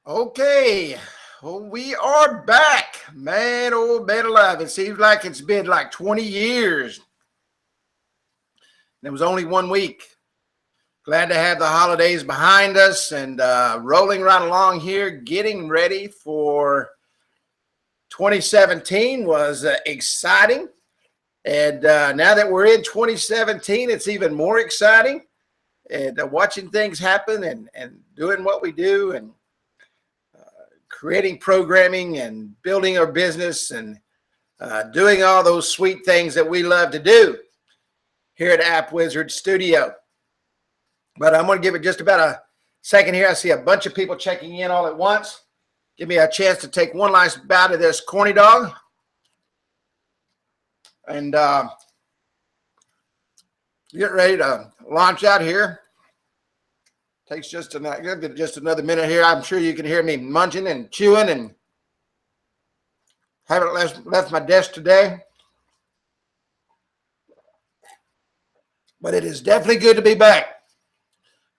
Okay, well, we are back, man. Oh, man alive. It seems like it's been like 20 years. And it was only 1 week. Glad to have the holidays behind us and rolling right along here, getting ready for 2017 was exciting. And now that we're in 2017, it's even more exciting. And watching things happen and doing what we do and creating programming and building our business and doing all those sweet things that we love to do here at App Wizard Studio. But I'm going to give it just about a second here. I see a bunch of people checking in all at once. Give me a chance to take one last bout of this corny dog. And get ready to launch out here. Takes just another minute here. I'm sure you can hear me munching and chewing and haven't left my desk today. But it is definitely good to be back.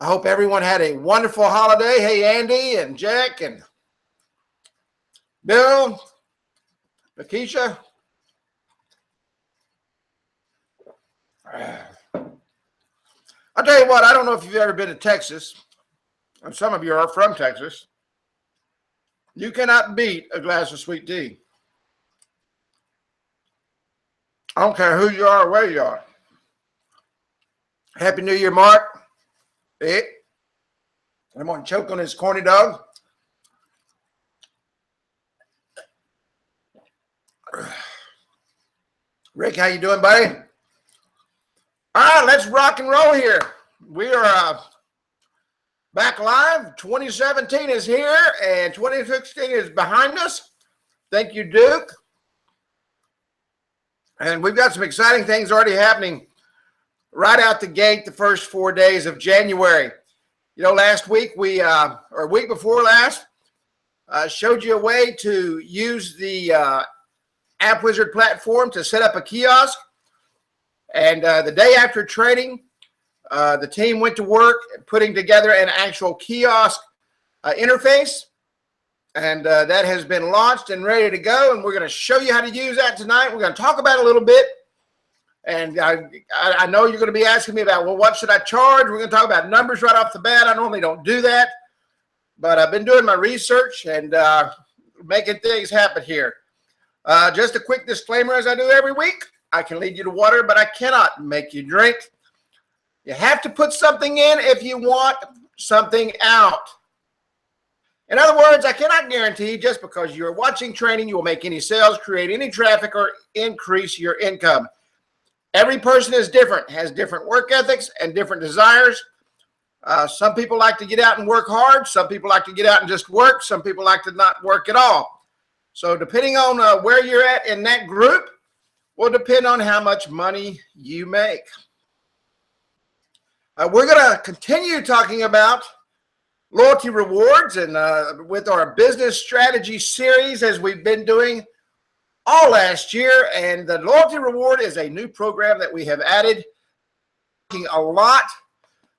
I hope everyone had a wonderful holiday. Hey, Andy and Jack and Bill, Lakeisha. I'll tell you what, I don't know if you've ever been to Texas, and some of you are from Texas. You cannot beat a glass of sweet tea. I don't care who you are or where you are. Happy New Year, Mark. Hey, I'm going to choke on this corny dog. Rick, how you doing, buddy? All right, let's rock and roll here. We are back live. 2017 is here, and 2016 is behind us. Thank you, Duke. And we've got some exciting things already happening right out the gate the first 4 days of January. You know, last week, or week before last, showed you a way to use the App Wizard platform to set up a kiosk. And the day after training, the team went to work putting together an actual kiosk interface. And that has been launched and ready to go. And we're going to show you how to use that tonight. We're going to talk about it a little bit. And I know you're going to be asking me about, well, what should I charge? We're going to talk about numbers right off the bat. I normally don't do that. But I've been doing my research and making things happen here. Just a quick disclaimer, as I do every week. I can lead you to water, but I cannot make you drink. You have to put something in if you want something out. In other words, I cannot guarantee just because you're watching training, you will make any sales, create any traffic, or increase your income. Every person is different, has different work ethics and different desires. Some people like to get out and work hard. Some people like to get out and just work. Some people like to not work at all. So depending on where you're at in that group, will depend on how much money you make. We're going to continue talking about loyalty rewards and with our business strategy series as we've been doing all last year. And the loyalty reward is a new program that we have added, talking a lot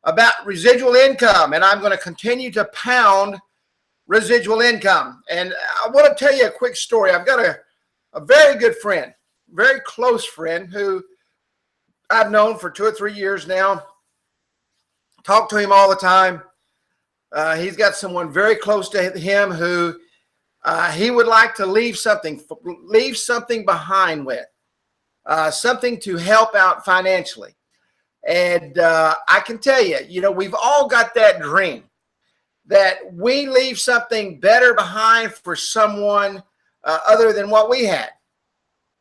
about residual income. And I'm going to continue to pound residual income. And I want to tell you a quick story. I've got a very good friend, very close friend who I've known for 2 or 3 years now. Talk to him all the time. He's got someone very close to him who he would like to leave something behind with, something to help out financially. And I can tell you, you know, we've all got that dream that we leave something better behind for someone other than what we had.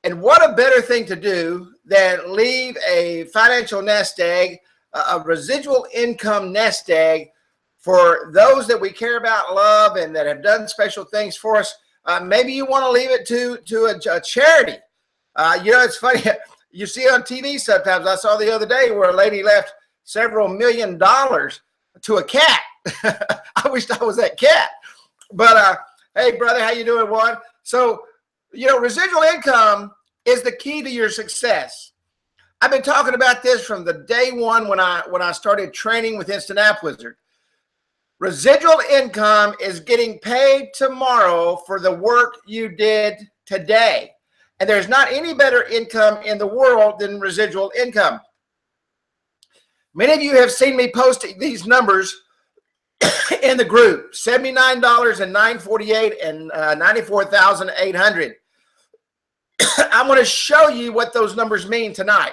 And what a better thing to do than leave a financial nest egg, a residual income nest egg for those that we care about, love, and that have done special things for us. Maybe you want to leave it to a charity. You know, it's funny. You see on TV sometimes. I saw the other day where a lady left several $1 million to a cat. I wish I was that cat. But hey, brother, how you doing, Juan? So, you know, residual income is the key to your success. I've been talking about this from the day one when I started training with Instant App Wizard. Residual income is getting paid tomorrow for the work you did today. And there's not any better income in the world than residual income. Many of you have seen me post these numbers in the group, $79,948 and $94,800. I'm going to show you what those numbers mean tonight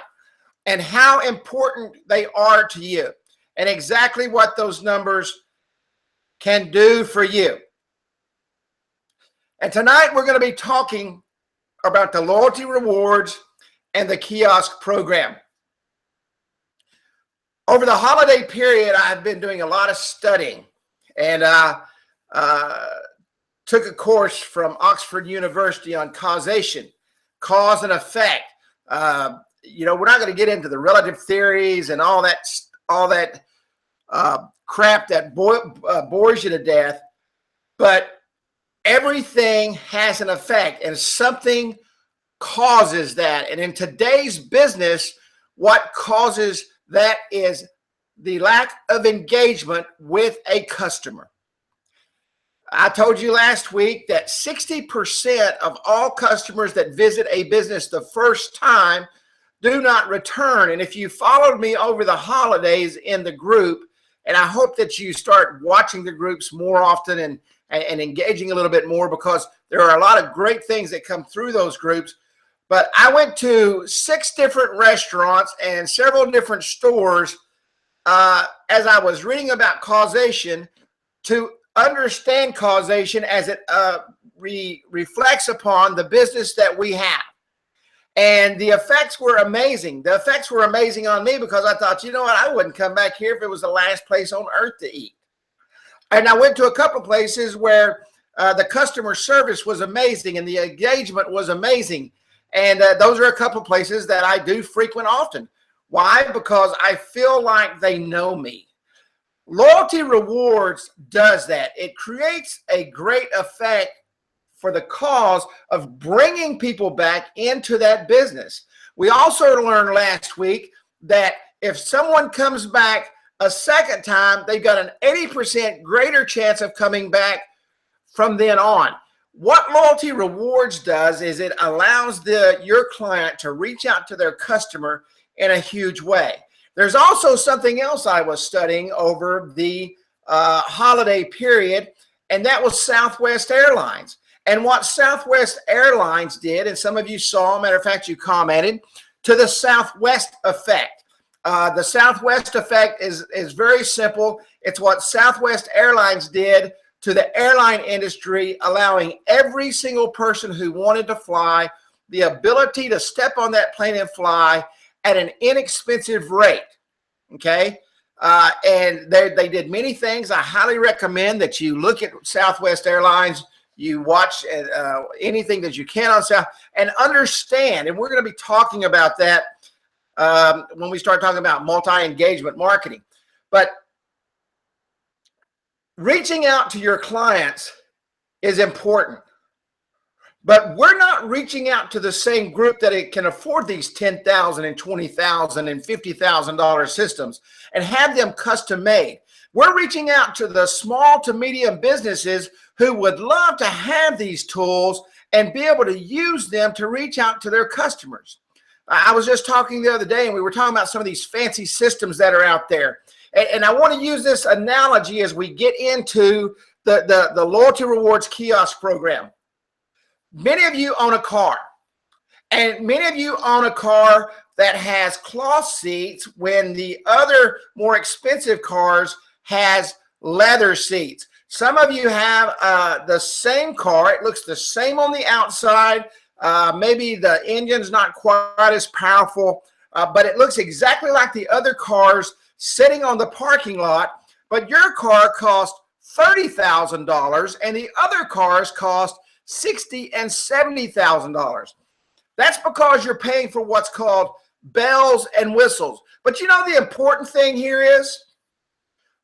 and how important they are to you and exactly what those numbers can do for you. And tonight we're going to be talking about the Loyalty Rewards and the Kiosk program. Over the holiday period, I've been doing a lot of studying, and took a course from Oxford University on causation, cause and effect. You know, we're not going to get into the relative theories and all that crap that bores you to death, but everything has an effect, and something causes that. And in today's business, what causes that is the lack of engagement with a customer. I told you last week that 60% of all customers that visit a business the first time do not return. And if you followed me over the holidays in the group, and I hope that you start watching the groups more often and engaging a little bit more, because there are a lot of great things that come through those groups. But I went to 6 different restaurants and several different stores as I was reading about causation, to understand causation as it reflects upon the business that we have. And the effects were amazing. The effects were amazing on me because I thought, you know what, I wouldn't come back here if it was the last place on earth to eat. And I went to a couple places where the customer service was amazing and the engagement was amazing. And those are a couple places that I do frequent often. Why? Because I feel like they know me. Loyalty Rewards does that. It creates a great effect for the cause of bringing people back into that business. We also learned last week that if someone comes back a second time, they've got an 80% greater chance of coming back from then on. What Loyalty Rewards does is it allows your client to reach out to their customer in a huge way. There's also something else I was studying over the holiday period, and that was Southwest Airlines. And what Southwest Airlines did, and some of you saw, matter of fact, you commented, to the Southwest Effect. The Southwest Effect is very simple. It's what Southwest Airlines did to the airline industry, allowing every single person who wanted to fly the ability to step on that plane and fly at an inexpensive rate, okay? And they did many things. I highly recommend that you look at Southwest Airlines, you watch anything that you can on South, and understand, and we're going to be talking about that when we start talking about multi-engagement marketing. But reaching out to your clients is important. But we're not reaching out to the same group that it can afford these $10,000 and $20,000 and $50,000 systems and have them custom made. We're reaching out to the small to medium businesses who would love to have these tools and be able to use them to reach out to their customers. I was just talking the other day, and we were talking about some of these fancy systems that are out there. And I want to use this analogy as we get into the Loyalty Rewards Kiosk program. Many of you own a car, and many of you own a car that has cloth seats when the other more expensive cars has leather seats. Some of you have the same car. It looks the same on the outside. Maybe the engine's not quite as powerful, but it looks exactly like the other cars sitting on the parking lot. But your car cost $30,000 and the other cars cost $60,000 and $70,000. That's because you're paying for what's called bells and whistles. But you know the important thing here is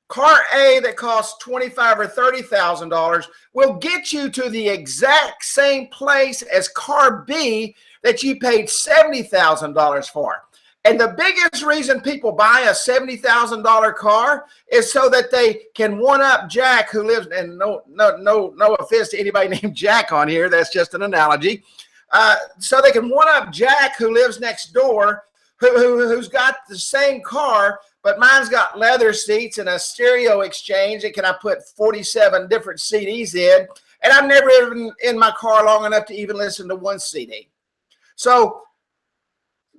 car A that costs $25,000 or $30,000 will get you to the exact same place as car B that you paid $70,000 for. And the biggest reason people buy a $70,000 car is so that they can one-up Jack, who lives, and no offense to anybody named Jack on here, that's just an analogy. So they can one-up Jack, who lives next door, who's got the same car, but mine's got leather seats and a stereo exchange. And can I put 47 different CDs in? And I've never even in my car long enough to even listen to one CD. So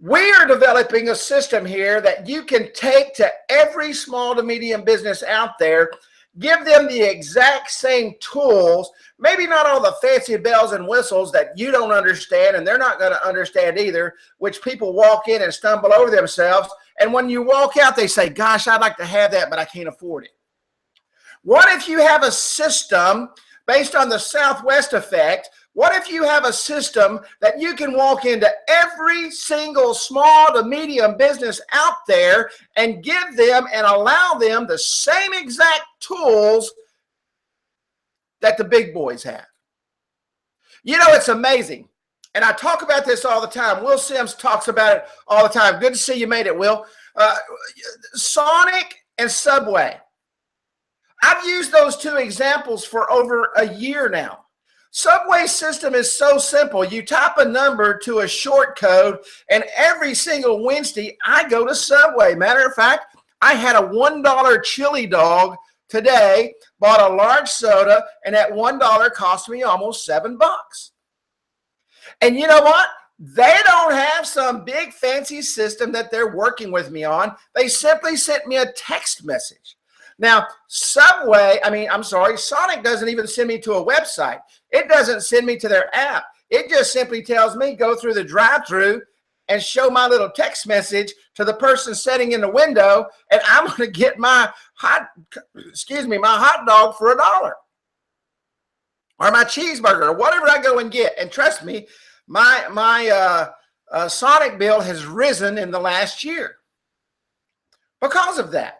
we are developing a system here that you can take to every small to medium business out there, give them the exact same tools, maybe not all the fancy bells and whistles that you don't understand and they're not going to understand either, which people walk in and stumble over themselves. And when you walk out, they say, gosh, I'd like to have that, but I can't afford it. What if you have a system based on the Southwest Effect? What if you have a system that you can walk into every single small to medium business out there and give them and allow them the same exact tools that the big boys have? You know, it's amazing. And I talk about this all the time. Will Sims talks about it all the time. Good to see you made it, Will. Sonic and Subway. I've used those two examples for over a year now. Subway's system is so simple. You type a number to a short code, and every single Wednesday, I go to Subway. Matter of fact, I had a $1 chili dog today, bought a large soda, and that $1 cost me almost $7. And you know what? They don't have some big fancy system that they're working with me on. They simply sent me a text message. Now, Sonic doesn't even send me to a website. It doesn't send me to their app. It just simply tells me go through the drive-thru and show my little text message to the person sitting in the window, and I'm going to get my hot dog for $1, or my cheeseburger, or whatever I go and get. And trust me, my Sonic bill has risen in the last year because of that.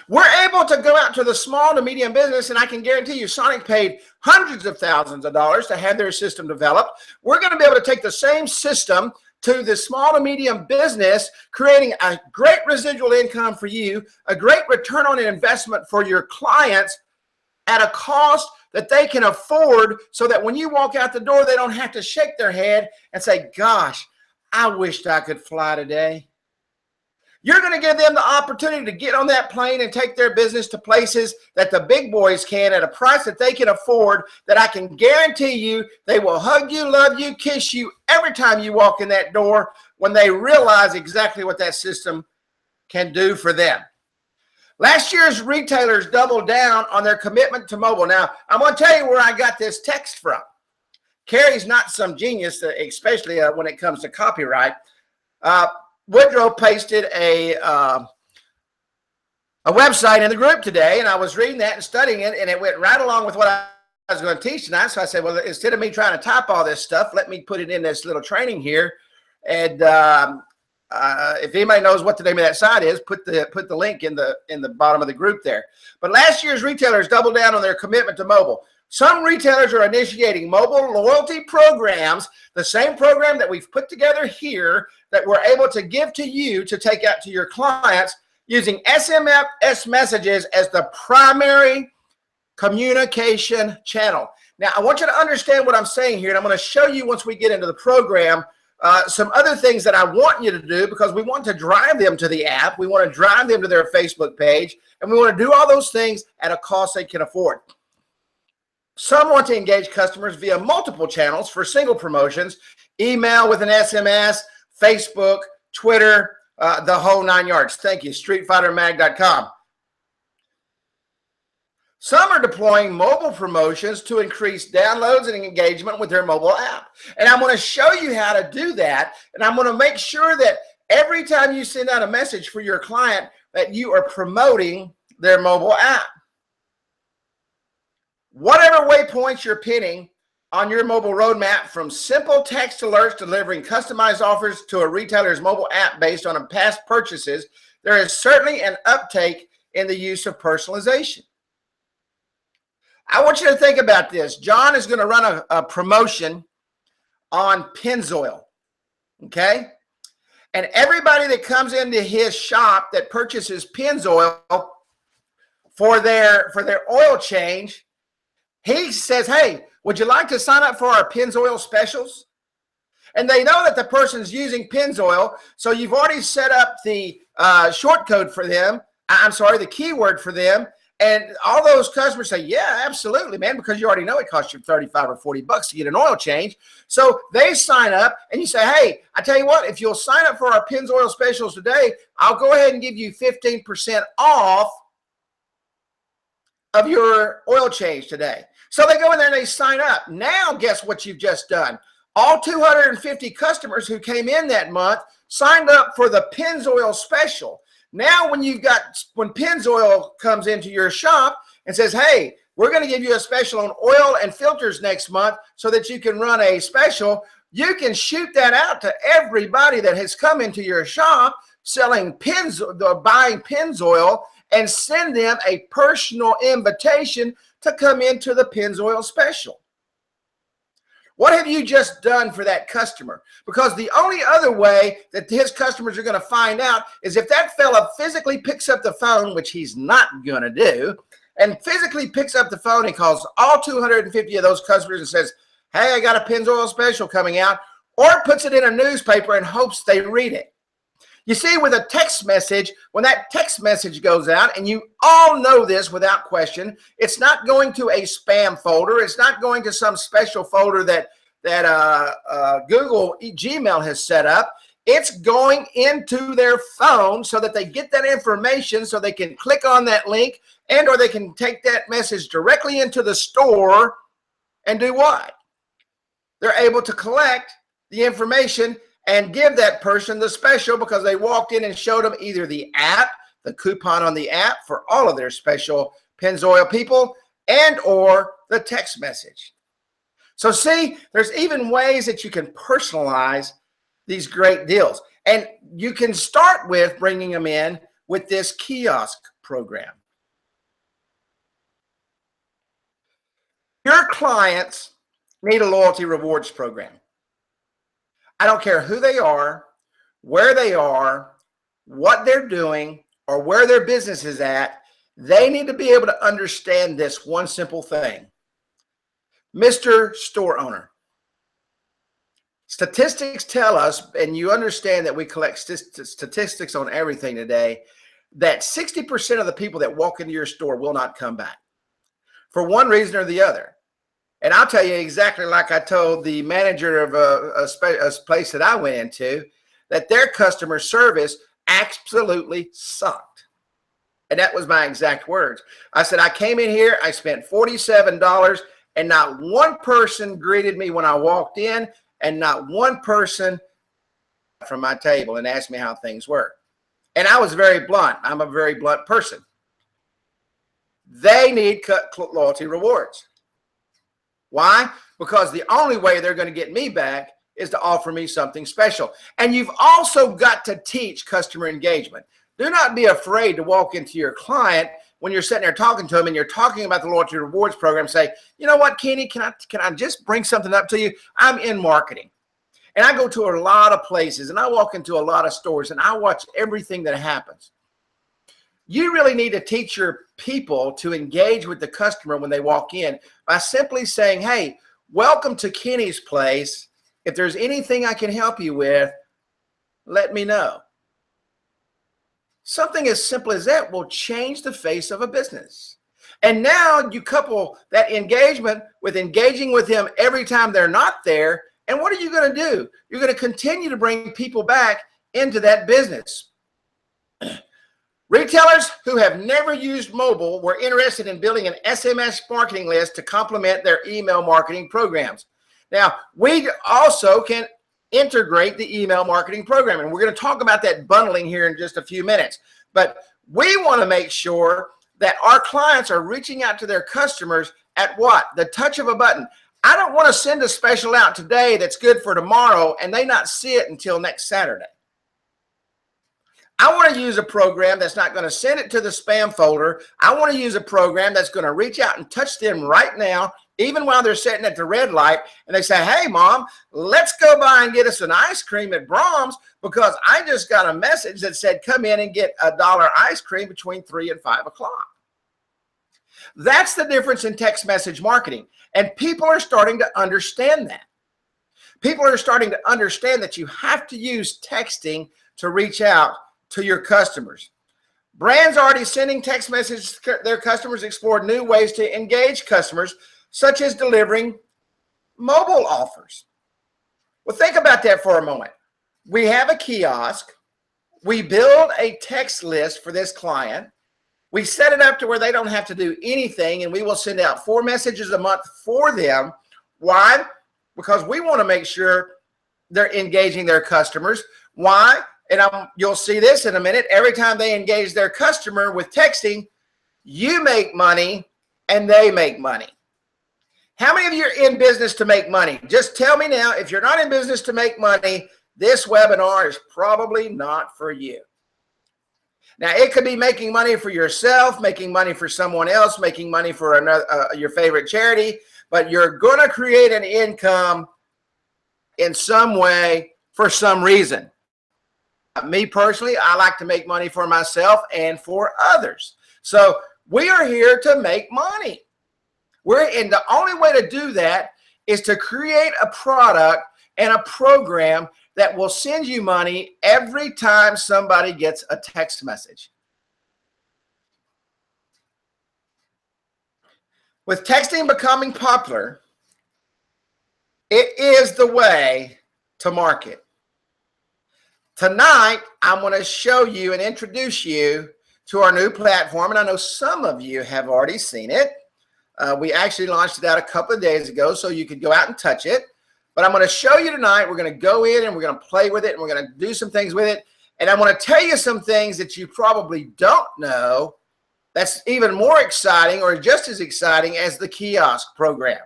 We're able to go out to the small to medium business, and I can guarantee you Sonic paid hundreds of thousands of dollars to have their system developed. We're going to be able to take the same system to the small to medium business, creating a great residual income for you, a great return on investment for your clients at a cost that they can afford, so that when you walk out the door, they don't have to shake their head and say, gosh, I wished I could fly today. You're going to give them the opportunity to get on that plane and take their business to places that the big boys can at a price that they can afford, that I can guarantee you they will hug you, love you, kiss you every time you walk in that door when they realize exactly what that system can do for them. Last year's retailers doubled down on their commitment to mobile. Now, I'm going to tell you where I got this text from. Kerry's not some genius, especially when it comes to copyright. Woodrow pasted a website in the group today, and I was reading that and studying it, and it went right along with what I was going to teach tonight. So I said, well, instead of me trying to type all this stuff, let me put it in this little training here. And if anybody knows what the name of that site is, put the link in the bottom of the group there. But last year's retailers doubled down on their commitment to mobile. Some retailers are initiating mobile loyalty programs, the same program that we've put together here that we're able to give to you to take out to your clients, using SMS messages as the primary communication channel. Now, I want you to understand what I'm saying here, and I'm going to show you once we get into the program some other things that I want you to do, because we want to drive them to the app. We want to drive them to their Facebook page, and we want to do all those things at a cost they can afford. Some want to engage customers via multiple channels for single promotions, email with an SMS, Facebook, Twitter, the whole 9 yards. Thank you, streetfightermag.com. Some are deploying mobile promotions to increase downloads and engagement with their mobile app. And I'm going to show you how to do that. And I'm going to make sure that every time you send out a message for your client, that you are promoting their mobile app. Whatever waypoints you're pinning on your mobile roadmap, from simple text alerts delivering customized offers to a retailer's mobile app based on past purchases, there is certainly an uptake in the use of personalization. I want you to think about this. John is going to run a promotion on Pennzoil, okay? And everybody that comes into his shop that purchases Pennzoil for their oil change, he says, hey, would you like to sign up for our Pennzoil specials? And they know that the person's using Pennzoil, so you've already set up the short code for them. I'm sorry, the keyword for them. And all those customers say, yeah, absolutely, man, because you already know it costs you 35 or 40 bucks to get an oil change. So they sign up and you say, hey, I tell you what, if you'll sign up for our Pennzoil specials today, I'll go ahead and give you 15% off of your oil change today. So they go in there and they sign up. Now, guess what you've just done? All 250 customers who came in that month signed up for the Pennzoil special. Now, when Pennzoil comes into your shop and says, hey, we're going to give you a special on oil and filters next month so that you can run a special, you can shoot that out to everybody that has come into your shop selling buying Pennzoil, and send them a personal invitation to come into the Pennzoil special. What have you just done for that customer? Because the only other way that his customers are going to find out is if that fella physically picks up the phone, which he's not going to do, and physically picks up the phone and calls all 250 of those customers and says, hey, I got a Pennzoil special coming out, or puts it in a newspaper and hopes they read it. You see, with a text message, when that text message goes out, and you all know this without question, it's not going to a spam folder. It's not going to some special folder that Google Gmail has set up. It's going into their phone so that they get that information so they can click on that link and or they can take that message directly into the store and do what? They're able to collect the information and give that person the special because they walked in and showed them either the app, the coupon on the app for all of their special Pennzoil people, and or the text message. So see, there's even ways that you can personalize these great deals. And you can start with bringing them in with this kiosk program. Your clients need a loyalty rewards program. I don't care who they are, where they are, what they're doing, or where their business is at. They need to be able to understand this one simple thing. Mr. Store Owner, statistics tell us, and you understand that we collect statistics on everything today, that 60% of the people that walk into your store will not come back for one reason or the other. And I'll tell you exactly like I told the manager of a place that I went into, that their customer service absolutely sucked. And that was my exact words. I said, I came in here, I spent $47, and not one person greeted me when I walked in, and not one person from my table and asked me how things were. And I was very blunt. I'm a very blunt person. They need loyalty rewards. Why? Because the only way they're going to get me back is to offer me something special. And you've also got to teach customer engagement. Do not be afraid to walk into your client when you're sitting there talking to them and you're talking about the loyalty rewards program. Say, you know what, Kenny, can I just bring something up to you? I'm in marketing. And I go to a lot of places and I walk into a lot of stores and I watch everything that happens. You really need to teach your people to engage with the customer when they walk in by simply saying, hey, welcome to Kenny's place. If there's anything I can help you with, let me know. Something as simple as that will change the face of a business. And now you couple that engagement with engaging with them every time they're not there. And what are you going to do? You're going to continue to bring people back into that business. Retailers who have never used mobile were interested in building an SMS marketing list to complement their email marketing programs. Now, we also can integrate the email marketing program, and we're going to talk about that bundling here in just a few minutes. But we want to make sure that our clients are reaching out to their customers at what? The touch of a button. I don't want to send a special out today that's good for tomorrow and they not see it until next Saturday. I want to use a program that's not going to send it to the spam folder. I want to use a program that's going to reach out and touch them right now, even while they're sitting at the red light, and they say, hey, Mom, let's go by and get us an ice cream at Brahms because I just got a message that said come in and get $1 ice cream between 3 and 5 o'clock. That's the difference in text message marketing, and people are starting to understand that. People are starting to understand that you have to use texting to reach out to your customers. Brands already sending text messages to their customers explore new ways to engage customers, such as delivering mobile offers. Well, think about that for a moment. We have a kiosk. We build a text list for this client. We set it up to where they don't have to do anything, and we will send out 4 messages a month for them. Why? Because we want to make sure they're engaging their customers. Why? And you'll see this in a minute. Every time they engage their customer with texting, you make money and they make money. How many of you are in business to make money? Just tell me now, if you're not in business to make money, this webinar is probably not for you. Now, it could be making money for yourself, making money for someone else, making money for another, your favorite charity, but you're going to create an income in some way for some reason. Me personally, I like to make money for myself and for others. So we are here to make money. And the only way to do that is to create a product and a program that will send you money every time somebody gets a text message. With texting becoming popular, it is the way to market. Tonight, I'm going to show you and introduce you to our new platform, and I know some of you have already seen it. We actually launched it out a couple of days ago, so you could go out and touch it. But I'm going to show you tonight. We're going to go in and we're going to play with it, and we're going to do some things with it. And I'm going to tell you some things that you probably don't know that's even more exciting or just as exciting as the kiosk program.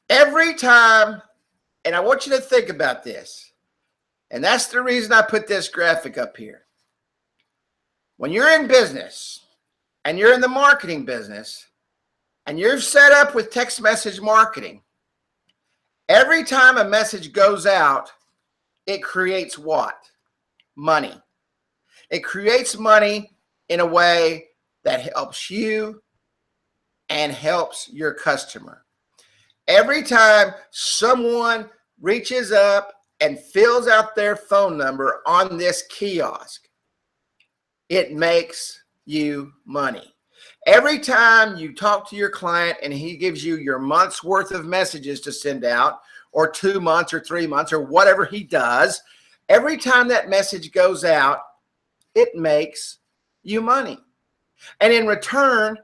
Every time, and I want you to think about this, and that's the reason I put this graphic up here. When you're in business and you're in the marketing business and you're set up with text message marketing, every time a message goes out, it creates what? Money. It creates money in a way that helps you and helps your customer. Every time someone reaches up and fills out their phone number on this kiosk, it makes you money. Every time you talk to your client and he gives you your month's worth of messages to send out, or 2 months or 3 months or whatever he does, every time that message goes out, it makes you money. And in return,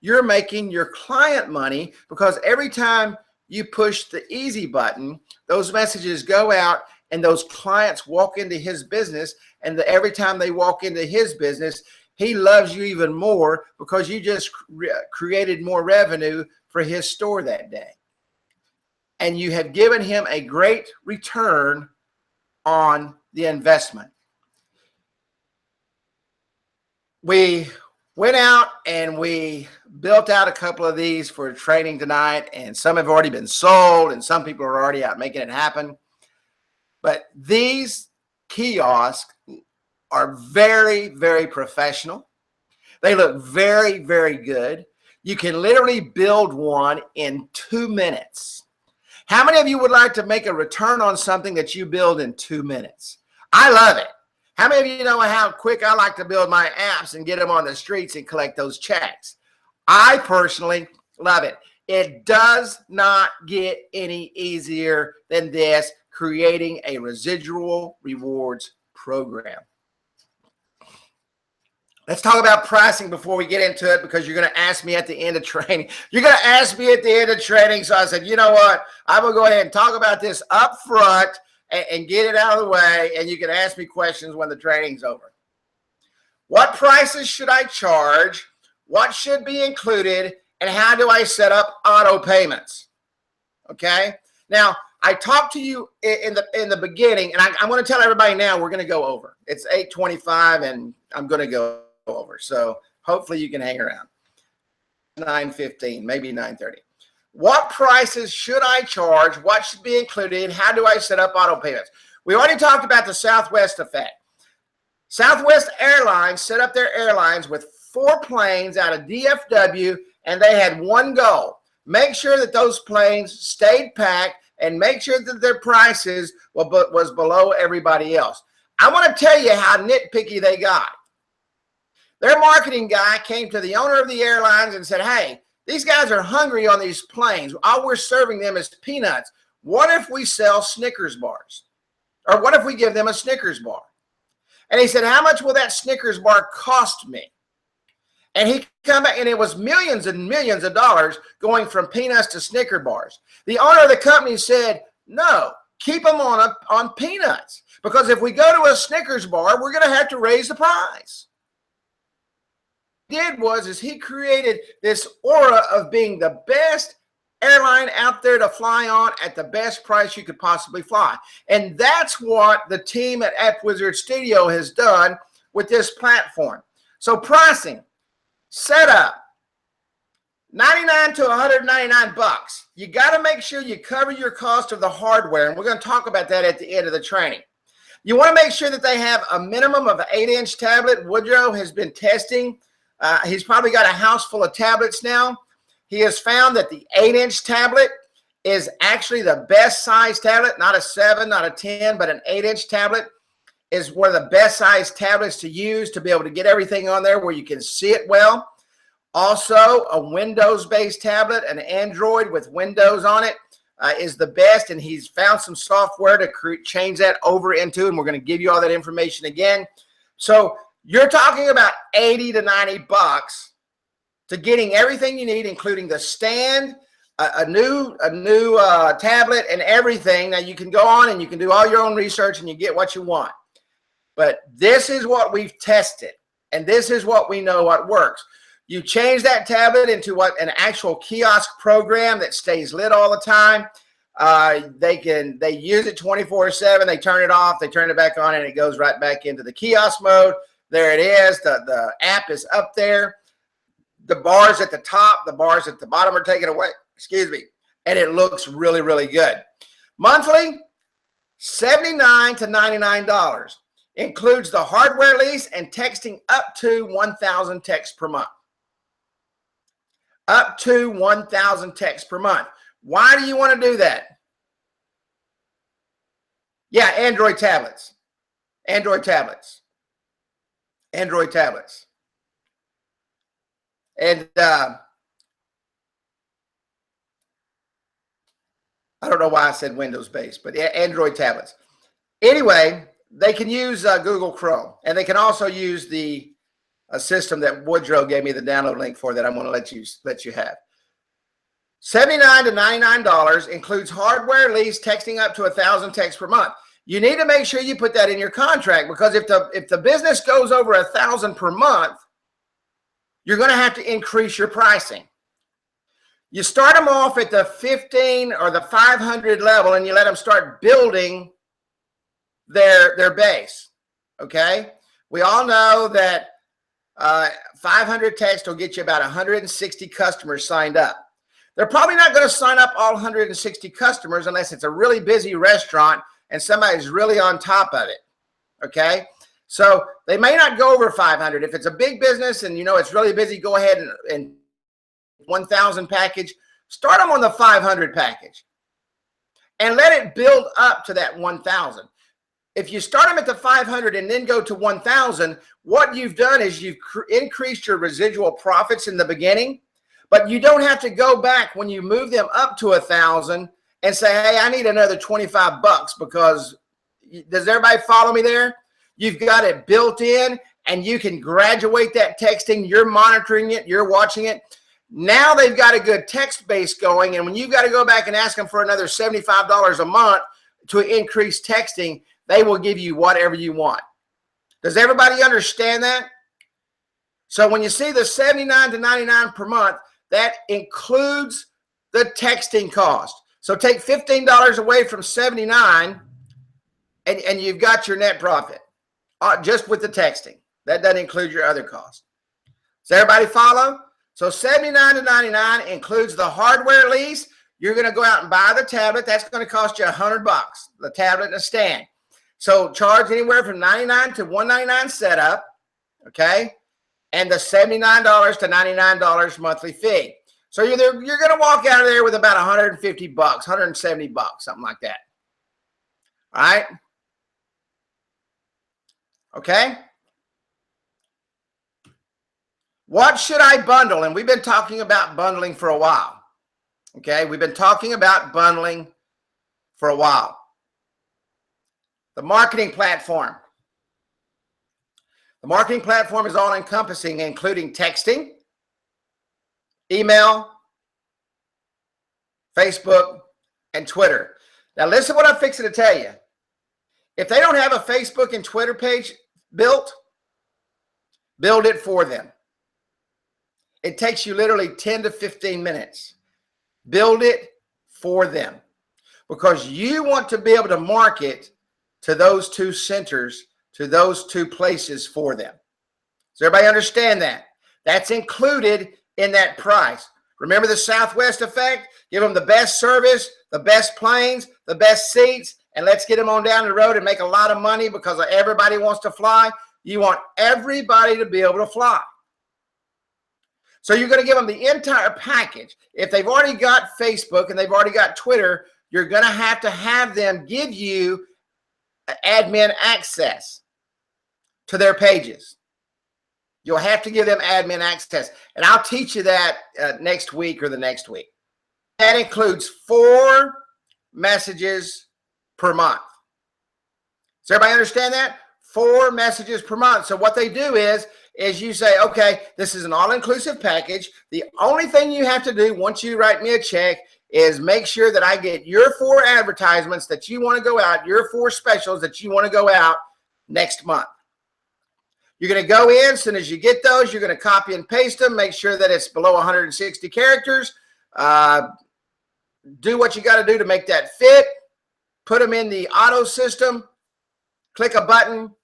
you're making your client money, because every time you push the easy button, those messages go out and those clients walk into his business, and every time they walk into his business, he loves you even more because you just created more revenue for his store that day. And you have given him a great return on the investment. We went out and we built out a couple of these for training tonight, and some have already been sold and some people are already out making it happen. But these kiosks are very, very professional. They look very, very good. You can literally build one in 2 minutes. How many of you would like to make a return on something that you build in 2 minutes? I love it. How many of you know how quick I like to build my apps and get them on the streets and collect those checks? I personally love it. It does not get any easier than this, creating a residual rewards program. Let's talk about pricing before we get into it, because you're going to ask me at the end of training. You're going to ask me at the end of training. So I said, you know what? I'm going to go ahead and talk about this up front and get it out of the way, and you can ask me questions when the training's over. What prices should I charge? What should be included? And how do I set up auto payments? Okay. Now, I talked to you in the beginning, and I'm going to tell everybody now we're going to go over. It's 8:25, and I'm going to go over. So hopefully you can hang around. 9:15, maybe 9:30. What prices should I charge? What should be included? How do I set up auto payments? We already talked about the Southwest Effect. Southwest Airlines set up their airlines with 4 planes out of DFW, and they had one goal: make sure that those planes stayed packed and make sure that their prices was below everybody else. I want to tell you how nitpicky they got. Their marketing guy came to the owner of the airlines and said, hey, these guys are hungry on these planes. All we're serving them is peanuts. What if we sell Snickers bars? Or what if we give them a Snickers bar? And he said, how much will that Snickers bar cost me? And he come back, and it was millions and millions of dollars going from peanuts to Snicker bars. The owner of the company said, no, keep them on peanuts. Because if we go to a Snickers bar, we're going to have to raise the price. What he did is he created this aura of being the best airline out there to fly on at the best price you could possibly fly. And that's what the team at App Wizard Studio has done with this platform. So pricing, setup, $99 to $199. You got to make sure you cover your cost of the hardware. And we're going to talk about that at the end of the training. You want to make sure that they have a minimum of an 8-inch tablet. Woodrow has been testing. He's probably got a house full of tablets now. He has found that the 8-inch tablet is actually the best size tablet, not a 7, not a 10, but an 8-inch tablet is one of the best size tablets to use to be able to get everything on there where you can see it well. Also, a Windows-based tablet, an Android with Windows on it is the best, and he's found some software to change that over into, and we're going to give you all that information again. So you're talking about $80 to $90 to getting everything you need, including the stand, a new tablet, and everything. Now you can go on and you can do all your own research and you get what you want. But this is what we've tested, and this is what we know what works. You change that tablet into an actual kiosk program that stays lit all the time. They use it 24/7. They turn it off, they turn it back on, and it goes right back into the kiosk mode. There it is. The app is up there. The bars at the top, the bars at the bottom are taken away. Excuse me. And it looks really, really good. Monthly, $79 to $99. Includes the hardware lease and texting up to 1,000 texts per month. Up to 1,000 texts per month. Why do you want to do that? Yeah, Android tablets. Android tablets. Android tablets. And I don't know why I said Windows-based, but Android tablets. Anyway, they can use Google Chrome, and they can also use a system that Woodrow gave me the download link for that I'm going to let you have. $79 to $99 includes hardware, lease, texting up to 1,000 texts per month. You need to make sure you put that in your contract, because if the business goes over 1,000 per month, you're going to have to increase your pricing. You start them off at the 15 or the 500 level, and you let them start building their base. Okay, we all know that 500 text will get you about 160 customers signed up. They're probably not going to sign up all 160 customers unless it's a really busy restaurant and somebody's really on top of it. Okay, so they may not go over 500. If it's a big business and you know it's really busy, go ahead and 1,000 package. Start them on the 500 package and let it build up to that 1,000. If you start them at the 500 and then go to 1,000, what you've done is you've increased your residual profits in the beginning, but you don't have to go back when you move them up to 1,000 and say, hey, I need another $25 because, does everybody follow me there? You've got it built in, and you can graduate that texting. You're monitoring it. You're watching it. Now they've got a good text base going, and when you've got to go back and ask them for another $75 a month to increase texting, they will give you whatever you want. Does everybody understand that? So when you see the $79 to $99 per month, that includes the texting cost. So take $15 away from 79 and you've got your net profit just with the texting. That doesn't include your other costs. Does everybody follow? So 79 to 99 includes the hardware lease. You're going to go out and buy the tablet. That's going to cost you $100, the tablet and a stand. So charge anywhere from $99 to $199 setup, okay? And the $79 to $99 monthly fee. So you're going to walk out of there with about $150, $170, something like that. All right? Okay? What should I bundle? And we've been talking about bundling for a while. Okay? We've been talking about bundling for a while. The marketing platform. The marketing platform is all encompassing, including texting, email, Facebook, and Twitter. Now listen what I'm fixing to tell you. If they don't have a Facebook and Twitter page built, build it for them. It takes you literally 10 to 15 minutes. Build it for them because you want to be able to market to those two centers, to those two places for them. Does everybody understand that? That's included in that price. Remember the Southwest Effect? Give them the best service, the best planes, the best seats, and let's get them on down the road and make a lot of money because everybody wants to fly. You want everybody to be able to fly. So you're going to give them the entire package. If they've already got Facebook and they've already got Twitter, you're going to have them give you admin access to their pages. You'll have to give them admin access. And I'll teach you that next week or the next week. That includes 4 messages per month. Does everybody understand that? 4 messages per month. So what they do is you say, okay, this is an all-inclusive package. The only thing you have to do once you write me a check is make sure that I get your 4 advertisements that you want to go out, your 4 specials that you want to go out next month. You're going to go in, as soon as you get those, you're going to copy and paste them, make sure that it's below 160 characters. Do what you got to do to make that fit. Put them in the auto system, click a button,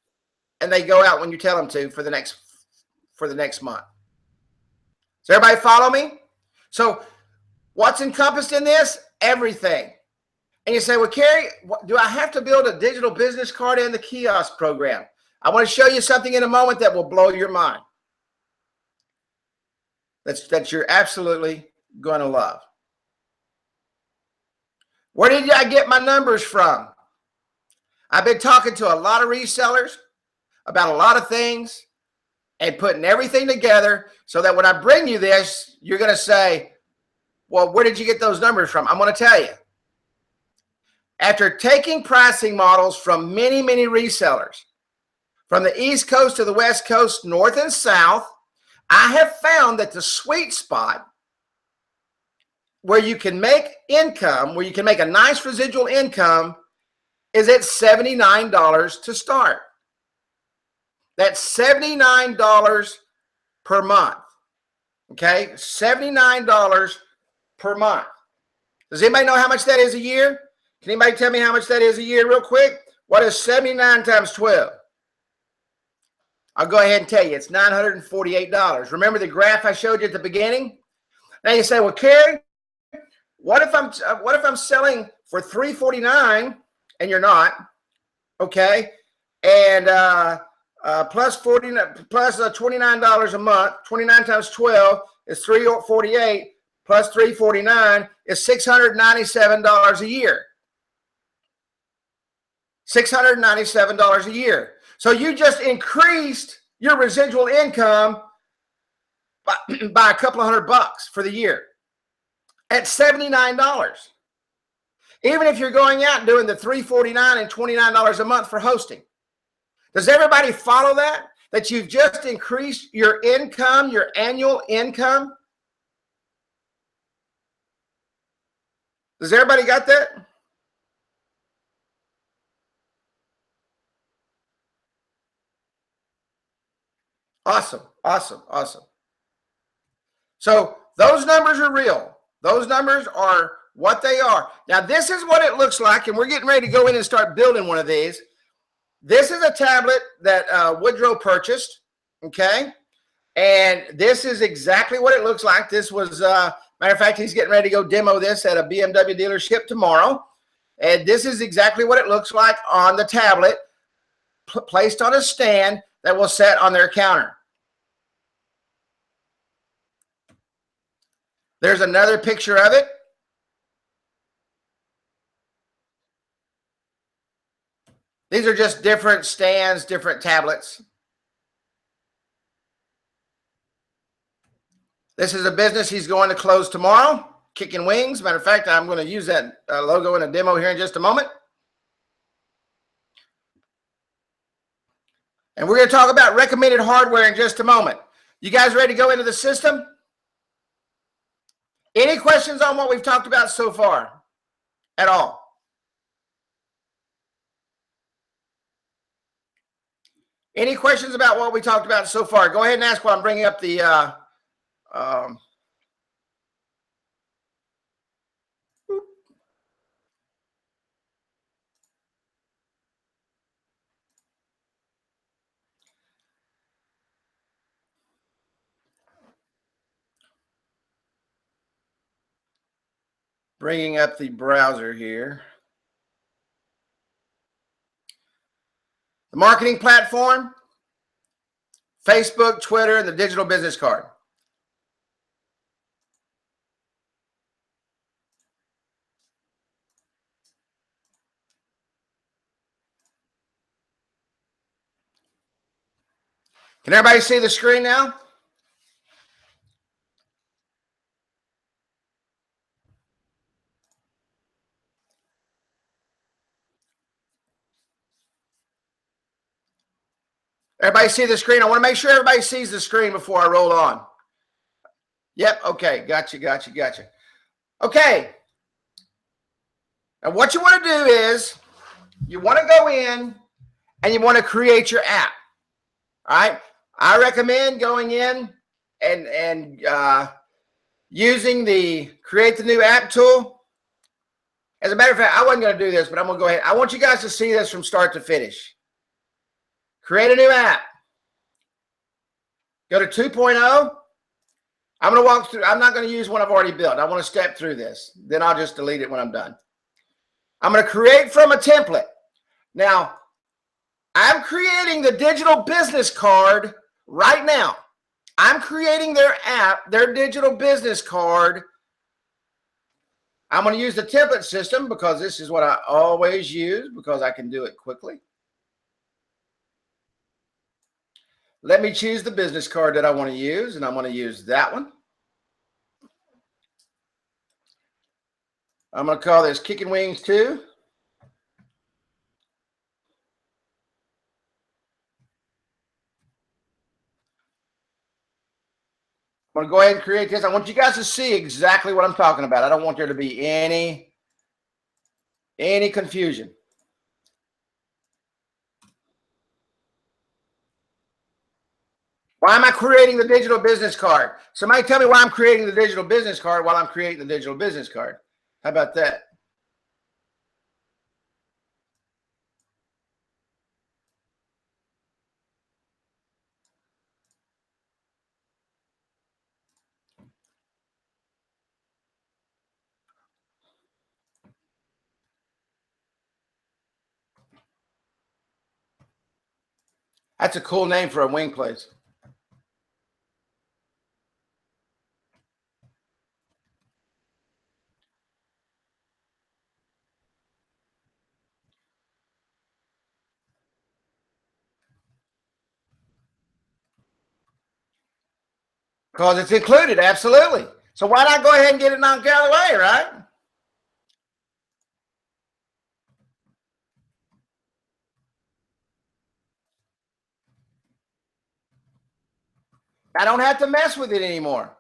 and they go out when you tell them to for the next month. Does everybody follow me? So what's encompassed in this? Everything. And you say, well, Kerry, do I have to build a digital business card in the kiosk program? I want to show you something in a moment that will blow your mind. That you're absolutely going to love. Where did I get my numbers from? I've been talking to a lot of resellers about a lot of things and putting everything together so that when I bring you this, you're going to say, well, where did you get those numbers from? I'm going to tell you. After taking pricing models from many, many resellers, from the East Coast to the West Coast, North and South, I have found that the sweet spot where you can make income, where you can make a nice residual income, is at $79 to start. That's $79 per month. Okay, $79 per month. Does anybody know how much that is a year? Can anybody tell me how much that is a year real quick? What is 79 times 12? I'll go ahead and tell you, it's $948. Remember the graph I showed you at the beginning? Now you say, well, Kerry, what if I'm selling for $349 and you're not? Okay, and plus $29 a month. 29 times 12 is $348. Plus $349 is $697 a year. $697 a year. So you just increased your residual income by a couple of $100 for the year at $79. Even if you're going out and doing the $349 and $29 a month for hosting. Does everybody follow that? That you've just increased your income, your annual income? Does everybody got that? Awesome, awesome, awesome. So those numbers are real. Those numbers are what they are. Now, this is what it looks like, and we're getting ready to go in and start building one of these. This is a tablet that Woodrow purchased, okay? And this is exactly what it looks like. This was, matter of fact, he's getting ready to go demo this at a BMW dealership tomorrow. And this is exactly what it looks like on the tablet, placed on a stand that will set on their counter. There's another picture of it. These are just different stands, different tablets. This is a business he's going to close tomorrow, Kicking Wings. Matter of fact, I'm going to use that logo in a demo here in just a moment. And we're going to talk about recommended hardware in just a moment. You guys ready to go into the system? Any questions on what we've talked about so far at all? Any questions about what we talked about so far? Go ahead and ask while I'm bringing up the bringing up the browser here. The marketing platform, Facebook, Twitter, and the digital business card. Can everybody see the screen now? Everybody see the screen? I want to make sure everybody sees the screen before I roll on. Yep, okay, gotcha. Okay. Now what you want to do is you want to go in and you want to create your app. All right. I recommend going in and using the create the new app tool. As a matter of fact, I wasn't going to do this, but I'm going to go ahead. I want you guys to see this from start to finish. Create a new app. Go to 2.0. I'm going to walk through. I'm not going to use one I've already built. I want to step through this. Then I'll just delete it when I'm done. I'm going to create from a template. Now, I'm creating the digital business card right now. I'm creating their app, their digital business card. I'm going to use the template system because this is what I always use because I can do it quickly. Let me choose the business card that I want to use, and I'm going to use that one. I'm going to call this Kicking Wings 2. I'm going to go ahead and create this. I want you guys to see exactly what I'm talking about. I don't want there to be any confusion. Why am I creating the digital business card? Somebody tell me why I'm creating the digital business card while I'm creating the digital business card. How about that? That's a cool name for a wing place. Because it's included, absolutely. So why not go ahead and get it knocked out of the way, right? I don't have to mess with it anymore.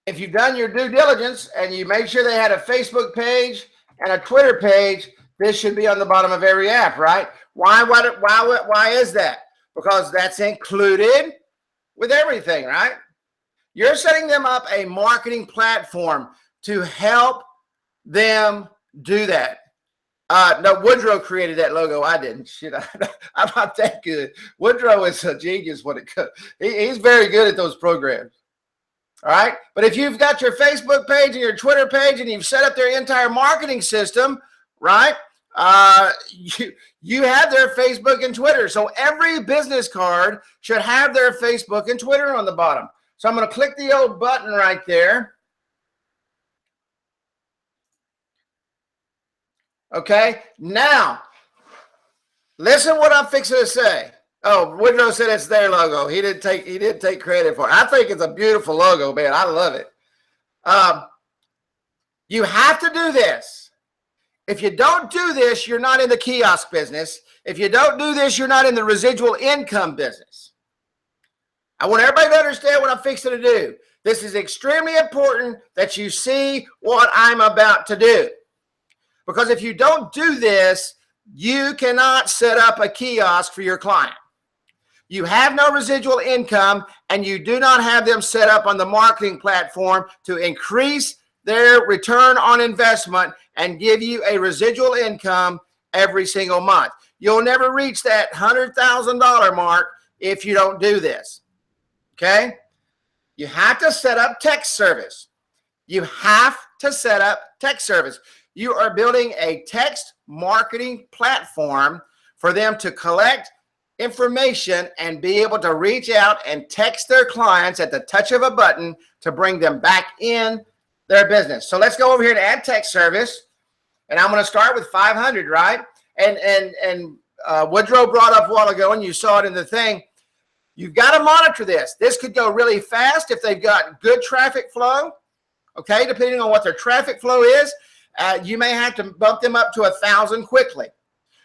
if you've done your due diligence and you make sure they had a Facebook page and a Twitter page, this should be on the bottom of every app, right? Why is that? Because that's included with everything, right? You're setting them up a marketing platform to help them do that. No, Woodrow created that logo. I didn't. Shit, I'm not that good. Woodrow is a genius when it comes. He's very good at those programs. All right. But if you've got your Facebook page and your Twitter page and you've set up their entire marketing system, right? You have their Facebook and Twitter. So every business card should have their Facebook and Twitter on the bottom. So I'm going to click the old button right there. Okay, now listen what I'm fixing to say. Oh, Woodrow said it's their logo. He didn't take credit for it. I think it's a beautiful logo, man. I love it. You have to do this. If you don't do this, you're not in the kiosk business. If you don't do this, you're not in the residual income business. I want everybody to understand what I'm fixing to do. This is extremely important that you see what I'm about to do. Because if you don't do this, you cannot set up a kiosk for your client. You have no residual income, and you do not have them set up on the marketing platform to increase their return on investment and give you a residual income every single month. You'll never reach that $100,000 mark if you don't do this. Okay? You have to set up text service. You have to set up text service. You are building a text marketing platform for them to collect information and be able to reach out and text their clients at the touch of a button to bring them back in their business. So let's go over here to add text service. And I'm going to start with 500, right? And Woodrow brought up a while ago, and you saw it in the thing. You've got to monitor this. This could go really fast if they've got good traffic flow. Okay, depending on what their traffic flow is. You may have to bump them up to 1,000 quickly.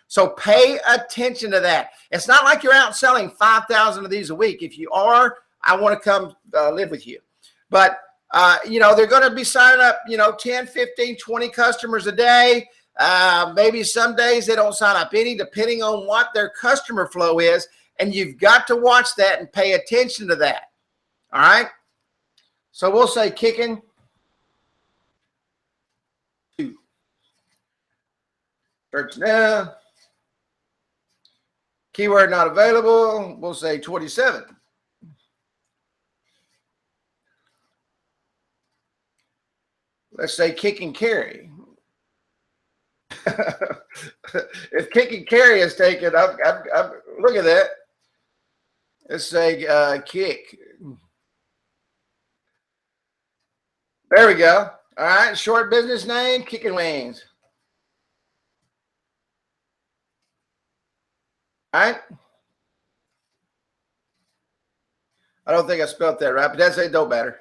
So pay attention to that. It's not like you're out selling 5,000 of these a week. If you are, I want to come live with you. But, they're going to be signing up, 10, 15, 20 customers a day. Maybe some days they don't sign up any, depending on what their customer flow is. And you've got to watch that and pay attention to that. All right. So we'll say kicking. Search now. Keyword not available. We'll say 27. Let's say kick and carry. If kick and carry is taken, look at that. Let's say kick. There we go. All right. Short business name, Kicking Wings. All right. I don't think I spelled that right, but that's it. Don't matter.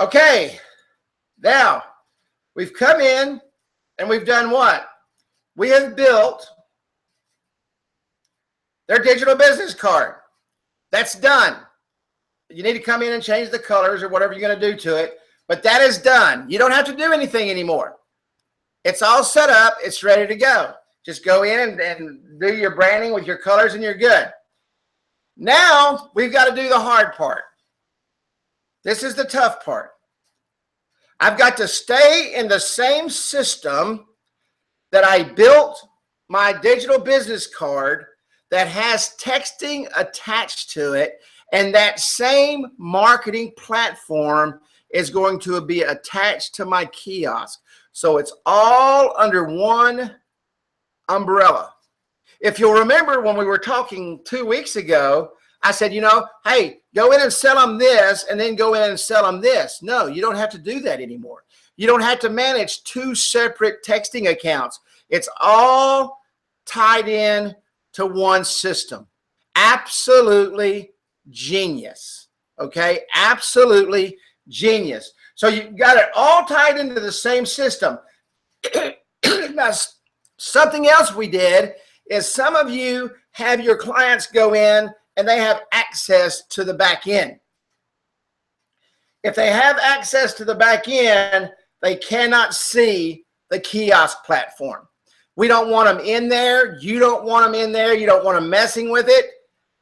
Okay. Now we've come in and we've done what? We have built their digital business card. That's done. You need to come in and change the colors or whatever you're going to do to it, but that is done. You don't have to do anything anymore. It's all set up. It's ready to go. Just go in and do your branding with your colors and you're good. Now we've got to do the hard part. This is the tough part. I've got to stay in the same system that I built my digital business card that has texting attached to it, and that same marketing platform is going to be attached to my kiosk. So it's all under one umbrella. If you'll remember when we were talking 2 weeks ago, I said, hey, go in and sell them this and then go in and sell them this. No, you don't have to do that anymore. You don't have to manage two separate texting accounts. It's all tied in to one system. Absolutely genius. Okay, absolutely genius. So you got it all tied into the same system. Now, something else we did is some of you have your clients go in and they have access to the back end. if they have access to the back end, they cannot see the kiosk platform. We don't want them in there. You don't want them in there. You don't want them messing with it,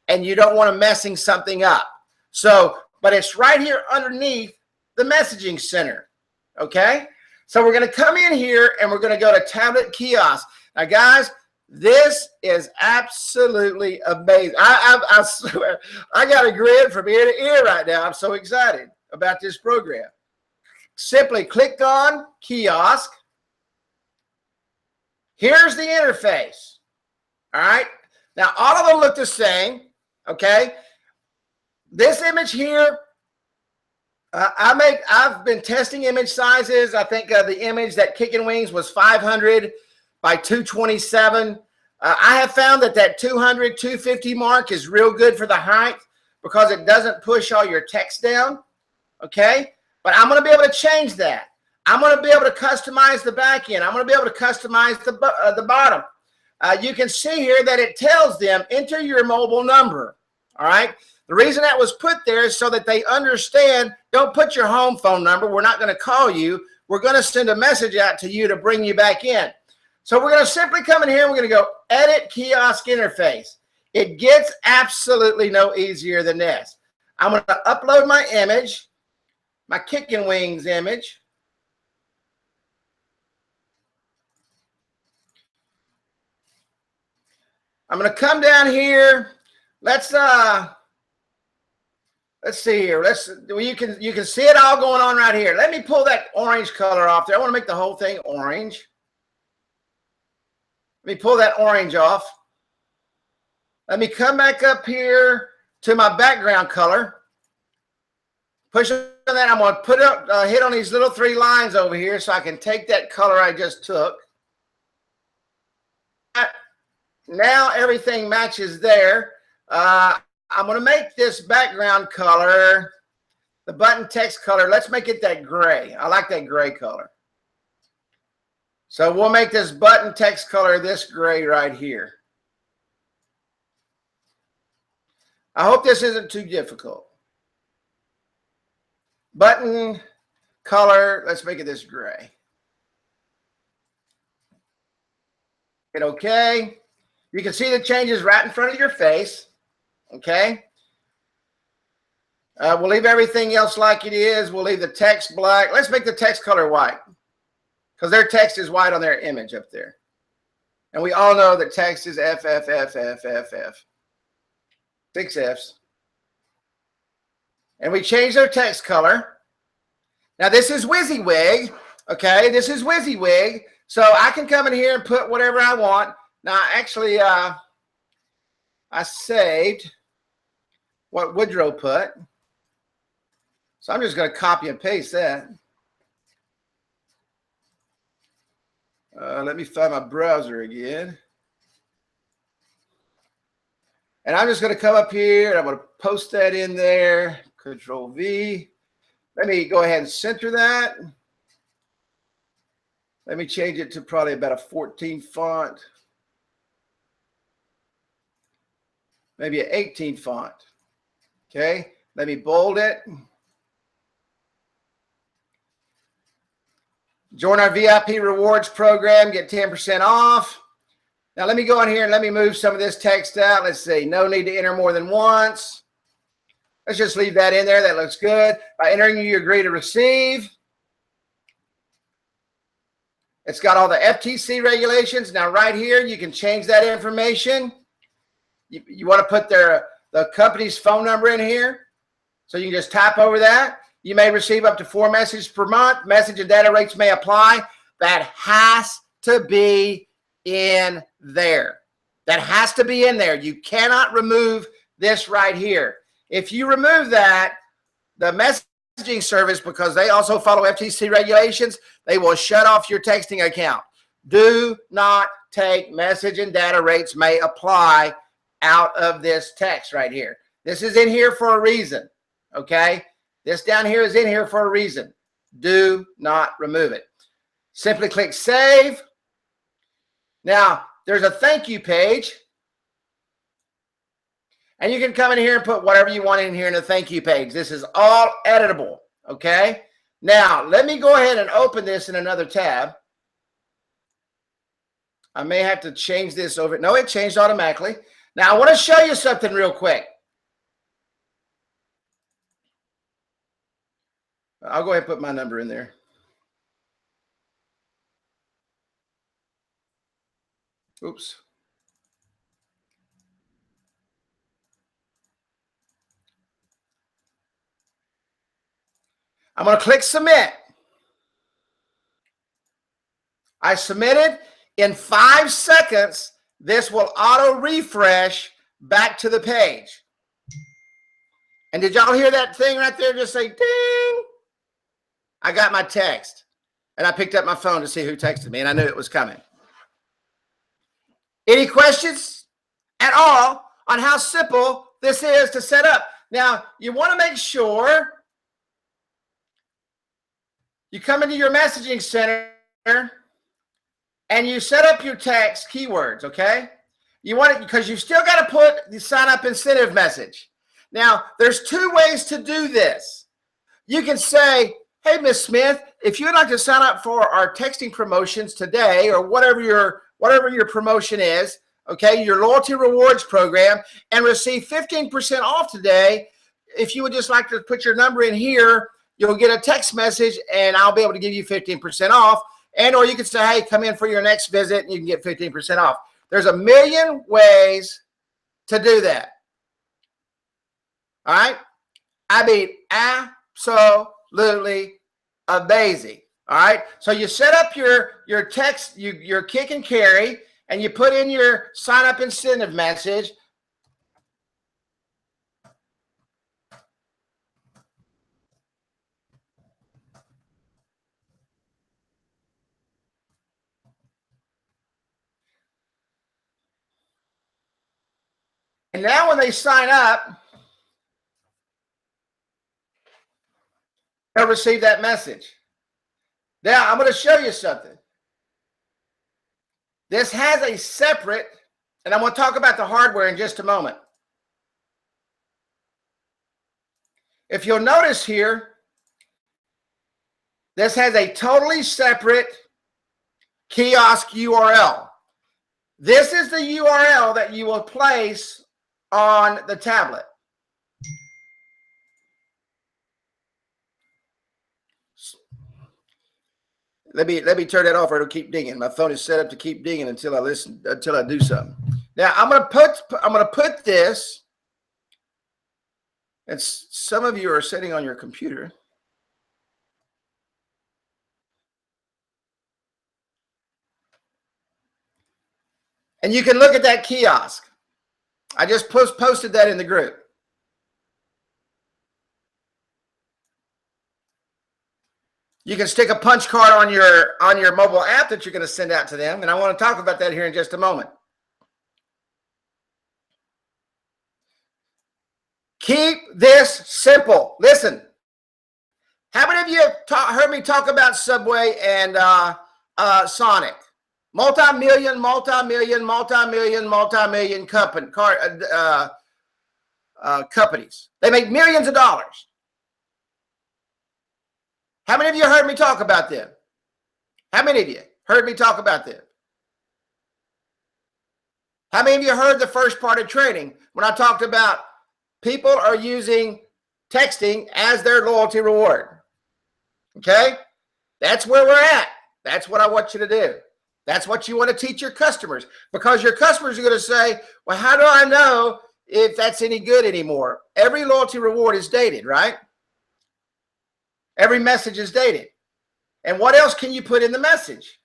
and you don't want them messing something up. So, but it's right here underneath the messaging center, okay? So we're going to come in here, and we're going to go to Tablet Kiosk. Now, guys, this is absolutely amazing. I swear, I got a grin from ear to ear right now. I'm so excited about this program. Simply click on Kiosk. Here's the interface. All right. Now, all of them look the same. Okay. This image here, I've been testing image sizes. I think the image that Kicking Wings was 500 by 227. I have found that 200, 250 mark is real good for the height because it doesn't push all your text down. Okay. But I'm going to be able to change that. I'm going to be able to customize the back end. I'm going to be able to customize the bottom. You can see here that it tells them, enter your mobile number. All right. The reason that was put there is so that they understand, don't put your home phone number. We're not going to call you. We're going to send a message out to you to bring you back in. So we're going to simply come in here. We're going to go edit kiosk interface. It gets absolutely no easier than this. I'm going to upload my image, my Kicking Wings image. I'm going to come down here. Let's see here. You can see it all going on right here. Let me pull that orange color off there. I want to make the whole thing orange. Let me pull that orange off. Let me come back up here to my background color. Push on that. I'm going to put up hit on these little 3 lines over here so I can take that color I just took. Now everything matches there. I'm going to make this background color, the button text color, let's make it that gray. I like that gray color. So we'll make this button text color this gray right here. I hope this isn't too difficult. Button color, let's make it this gray. Hit OK. You can see the changes right in front of your face. Okay. We'll leave everything else like it is. We'll leave the text black. Let's make the text color white because their text is white on their image up there. And we all know that text is F, F, F, F, F, F. 6 Fs. And we change their text color. Now this is WYSIWYG. Okay. This is WYSIWYG. So I can come in here and put whatever I want. Now, actually, I saved what Woodrow put. So I'm just going to copy and paste that. Let me find my browser again. And I'm just going to come up here and I'm going to post that in there. Control V. Let me go ahead and center that. Let me change it to probably about a 14 font. Maybe an 18 font. Okay. Let me bold it. Join our VIP rewards program. Get 10% off. Now let me go in here and let me move some of this text out. Let's see. No need to enter more than once. Let's just leave that in there. That looks good. By entering, you agree to receive. It's got all the FTC regulations. Now right here, you can change that information. You want to put the company's phone number in here. So you can just type over that. You may receive up to 4 messages per month. Message and data rates may apply. That has to be in there. That has to be in there. You cannot remove this right here. If you remove that, the messaging service, because they also follow FTC regulations, they will shut off your texting account. Do not take message and data rates may apply out of this text right here. This is in here for a reason. Okay. This down here is in here for a reason. Do not remove it. Simply click save. Now there's a thank you page. And you can come in here and put whatever you want in here in the thank you page. This is all editable. Okay. Now, let me go ahead and open this in another tab. I may have to change this over. No, it changed automatically. Now, I want to show you something real quick. I'll go ahead and put my number in there. Oops. I'm going to click submit. I submitted. In 5 seconds, this will auto refresh back to the page. And did y'all hear that thing right there just say ding? I got my text. And I picked up my phone to see who texted me, and I knew it was coming. Any questions at all on how simple this is to set up? Now, you want to make sure you come into your messaging center and you set up your text keywords, okay? You want it because you've still got to put the sign up incentive message. Now, there's 2 ways to do this. You can say, hey, Miss Smith, if you'd like to sign up for our texting promotions today, or whatever your promotion is, okay, your loyalty rewards program, and receive 15% off today, if you would just like to put your number in here, you'll get a text message and I'll be able to give you 15% off. And or you can say, hey, come in for your next visit and you can get 15% off. There's a million ways to do that. All right? I mean, absolutely amazing. All right? So you set up your text, your kick and carry, and you put in your sign up incentive message. And now when they sign up, they'll receive that message. Now, I'm going to show you something. This has a separate, and I'm going to talk about the hardware in just a moment. If you'll notice here, this has a totally separate kiosk URL. This is the URL that you will place on the tablet. Let me turn that off or it'll keep dinging. My phone is set up to keep dinging until I do something. Now I'm gonna put this, and some of you are sitting on your computer. And you can look at that kiosk. I just posted that in the group. You can stick a punch card on your mobile app that you're going to send out to them. And I want to talk about that here in just a moment. Keep this simple. Listen, how many of you have heard me talk about Subway and Sonic? Multi-million companies. They make millions of dollars. How many of you heard me talk about them? How many of you heard me talk about them? How many of you heard the first part of training when I talked about people are using texting as their loyalty reward? Okay? That's where we're at. That's what I want you to do. That's what you want to teach your customers, because your customers are going to say, well, how do I know if that's any good anymore? Every loyalty reward is dated, right? Every message is dated. And what else can you put in the message?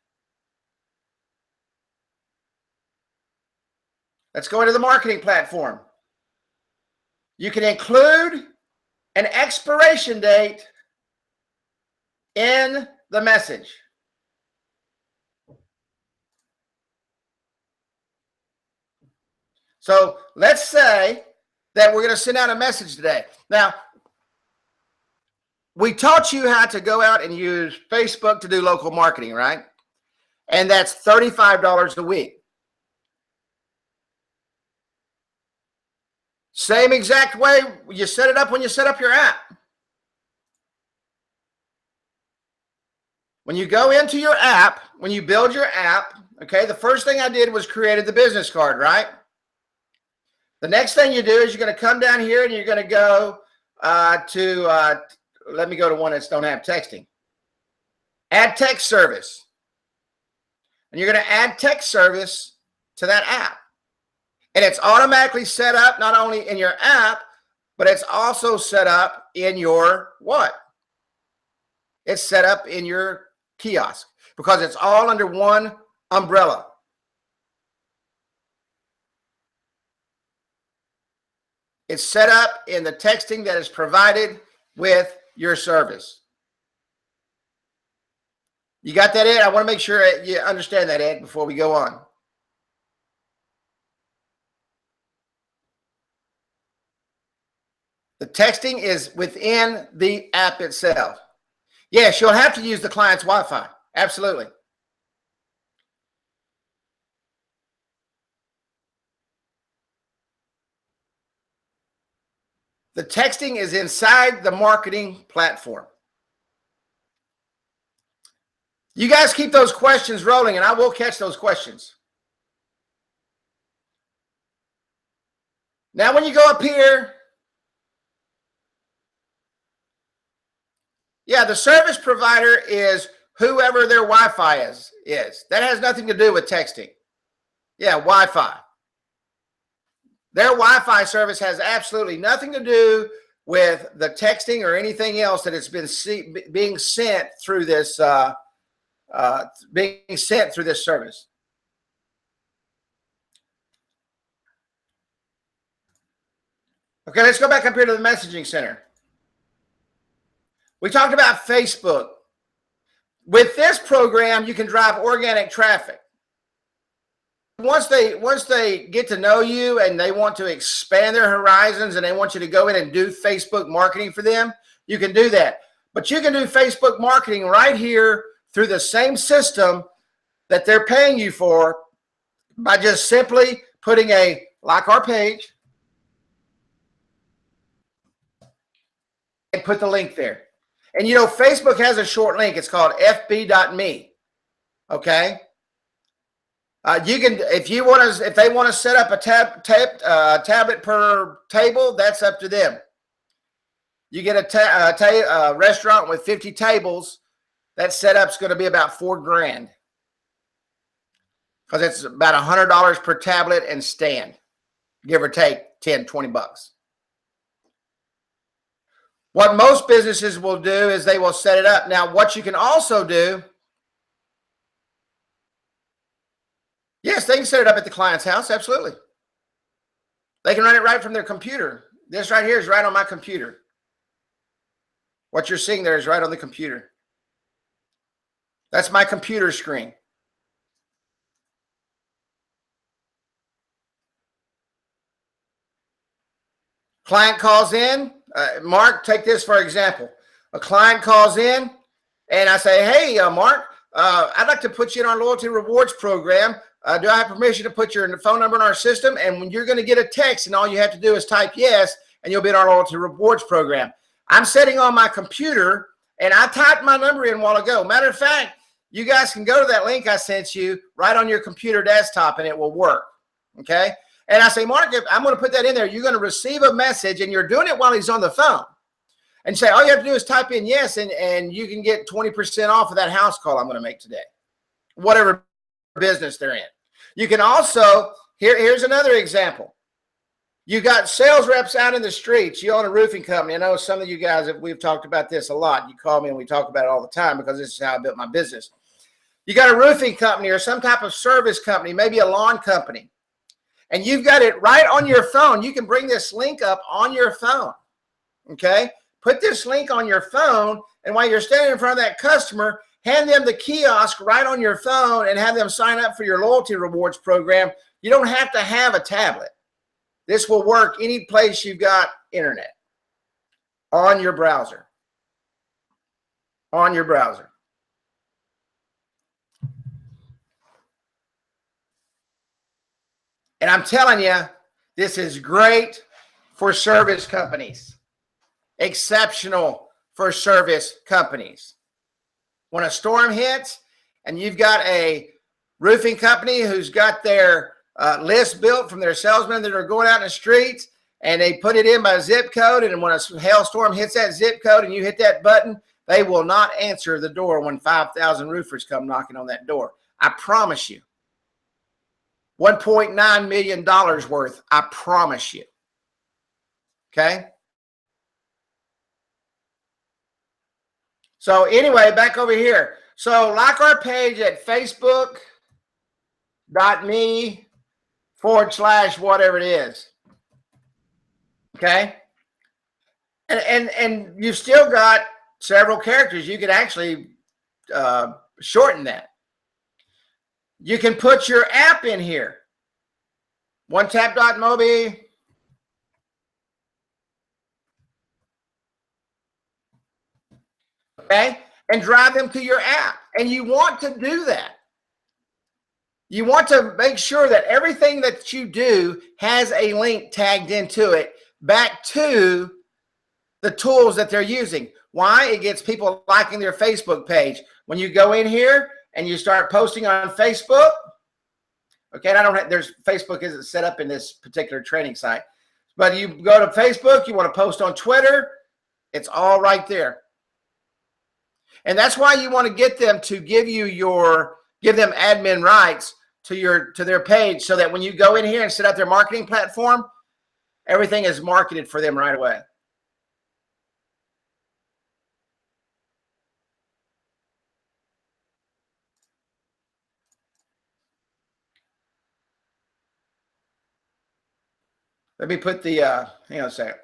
Let's go into the marketing platform. You can include an expiration date in the message. So let's say that we're going to send out a message today. Now, we taught you how to go out and use Facebook to do local marketing, right? And that's $35 a week. Same exact way you set it up when you set up your app. When you go into your app, when you build your app, okay, the first thing I did was created the business card, right? The next thing you do is you're going to come down here and you're going to go let me go to one that don't have texting. Add text service. And you're going to add text service to that app. And it's automatically set up not only in your app, but it's also set up in your what? It's set up in your kiosk because it's all under one umbrella. It's set up in the texting that is provided with your service. You got that, Ed? I want to make sure you understand that, Ed, before we go on. The texting is within the app itself. Yes, you'll have to use the client's Wi-Fi. Absolutely. The texting is inside the marketing platform. You guys keep those questions rolling, and I will catch those questions. Now, when you go up here, yeah, the service provider is whoever their Wi-Fi is. That has nothing to do with texting. Yeah, Wi-Fi. Their Wi-Fi service has absolutely nothing to do with the texting or anything else that it's been being sent through this service. Okay, let's go back up here to the messaging center. We talked about Facebook. With this program, you can drive organic traffic. Once they get to know you and they want to expand their horizons and they want you to go in and do Facebook marketing for them, you can do that. But you can do Facebook marketing right here through the same system that they're paying you for by just simply putting a like our page and put the link there. And you know, Facebook has a short link. It's called fb.me. Okay. You can, if they want to set up a tablet per table, that's up to them. You get a restaurant with 50 tables, that setup's going to be about $4,000 because it's about $100 per tablet and stand, give or take 10, 20 bucks. What most businesses will do is they will set it up. Now, what you can also do, yes, they can set it up at the client's house. Absolutely. They can run it right from their computer. This right here is right on my computer. What you're seeing there is right on the computer. That's my computer screen. Client calls in. Mark, take this for example. A client calls in and I say, hey, Mark, I'd like to put you in our Loyalty Rewards program. Do I have permission to put your phone number in our system? And when you're going to get a text and all you have to do is type yes, and you'll be in our Loyalty Rewards program. I'm sitting on my computer and I typed my number in a while ago. Matter of fact, you guys can go to that link I sent you right on your computer desktop and it will work. Okay. And I say, Mark, if I'm going to put that in there, you're going to receive a message and you're doing it while he's on the phone. And say, all you have to do is type in yes, and you can get 20% off of that house call I'm going to make today. Whatever business they're in. You can also, here's another example. You got sales reps out in the streets. You own a roofing company. I know some of you guys, we've talked about this a lot. You call me and we talk about it all the time because this is how I built my business. You got a roofing company or some type of service company, maybe a lawn company, and you've got it right on your phone. You can bring this link up on your phone, okay? Put this link on your phone, and while you're standing in front of that customer, hand them the kiosk right on your phone and have them sign up for your Loyalty Rewards program. You don't have to have a tablet. This will work any place you've got internet on your browser. On your browser. And I'm telling you, this is great for service companies. Exceptional for service companies. when a storm hits and you've got a roofing company who's got their list built from their salesmen that are going out in the streets, and they put it in by zip code, and when a hailstorm hits that zip code and you hit that button, they will not answer the door when 5,000 roofers come knocking on that door. I promise you. $1.9 million worth, I promise you. Okay? So anyway, back over here. So like our page at facebook.me/whatever it is. Okay? And you've still got several characters. You could actually shorten that. You can put your app in here. OneTap.mobi. Okay? And drive them to your app. And you want to do that. You want to make sure that everything that you do has a link tagged into it back to the tools that they're using. Why? It gets people liking their Facebook page. When you go in here and you start posting on Facebook, okay, and I don't have, Facebook isn't set up in this particular training site, but you go to Facebook, you want to post on Twitter, it's all right there. And that's why you want to get them to give them admin rights to their page, so that when you go in here and set up their marketing platform, everything is marketed for them right away. Let me put the, hang on a second.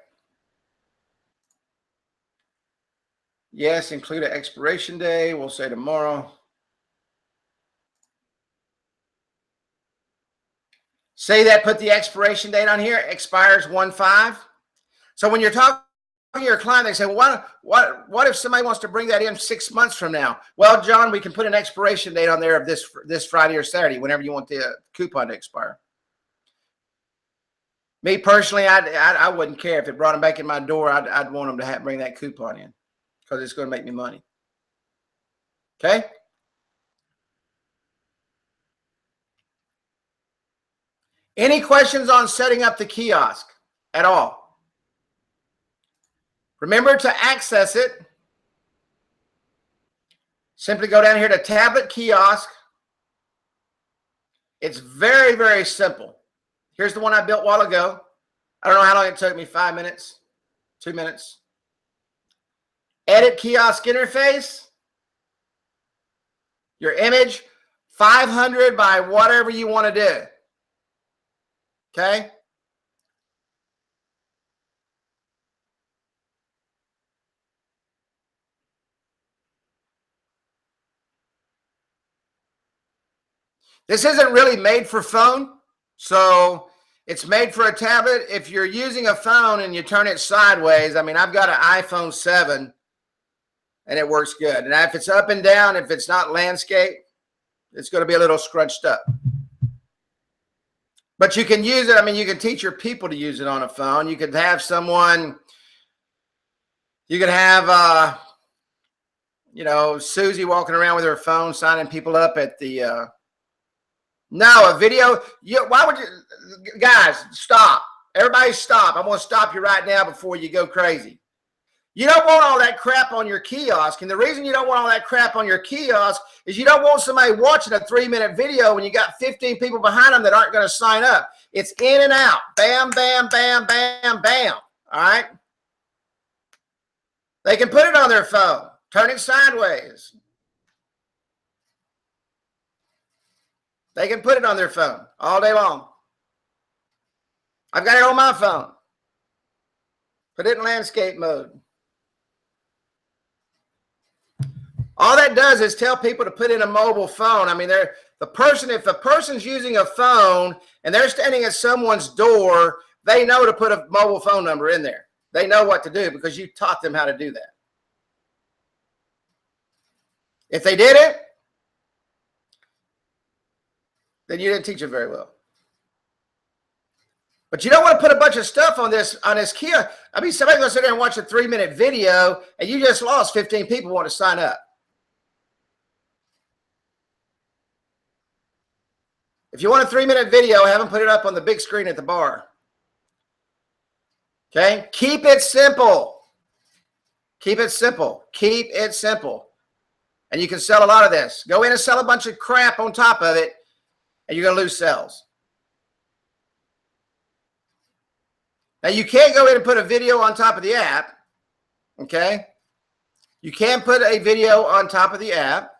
Yes, include an expiration day. We'll say tomorrow. Say that, put the expiration date on here, expires 1/5. So when you're talking to your client, they say, well, what if somebody wants to bring that in 6 months from now? Well, John, we can put an expiration date on there of this Friday or Saturday, whenever you want the coupon to expire. Me personally, I wouldn't care if it brought them back in my door. I'd want them to bring that coupon in, because it's going to make me money. Okay? Any questions on setting up the kiosk at all? Remember, to access it, simply go down here to Tablet Kiosk. It's very, very simple. Here's the one I built a while ago. I don't know how long it took me, 5 minutes, 2 minutes. Edit kiosk interface. Your image, 500 by whatever you want to do. Okay? This isn't really made for phone, so it's made for a tablet. If you're using a phone and you turn it sideways, I mean, I've got an iPhone 7 and it works good. And if it's up and down, if it's not landscape, it's going to be a little scrunched up. But you can use it. I mean, you can teach your people to use it on a phone. You could have someone, you could have, you know, Susie walking around with her phone signing people up at the, no, a video. Why would you, guys, stop. Everybody stop. I'm going to stop you right now before you go crazy. You don't want all that crap on your kiosk. And the reason you don't want all that crap on your kiosk is you don't want somebody watching a 3-minute video when you got 15 people behind them that aren't going to sign up. It's in and out. Bam, bam, bam, bam, bam. All right? They can put it on their phone. Turn it sideways. They can put it on their phone all day long. I've got it on my phone. Put it in landscape mode. All that does is tell people to put in a mobile phone. I mean, if the person's using a phone and they're standing at someone's door, they know to put a mobile phone number in there. They know what to do because you taught them how to do that. If they did it, then you didn't teach it very well. But you don't want to put a bunch of stuff on this kiosk. I mean, somebody's going to sit there and watch a 3-minute video and you just lost 15 people who want to sign up. If you want a 3-minute video, have them put it up on the big screen at the bar. Okay? Keep it simple. Keep it simple. Keep it simple. And you can sell a lot of this. Go in and sell a bunch of crap on top of it, and you're going to lose sales. Now, you can't go in and put a video on top of the app. Okay? You can put a video on top of the app.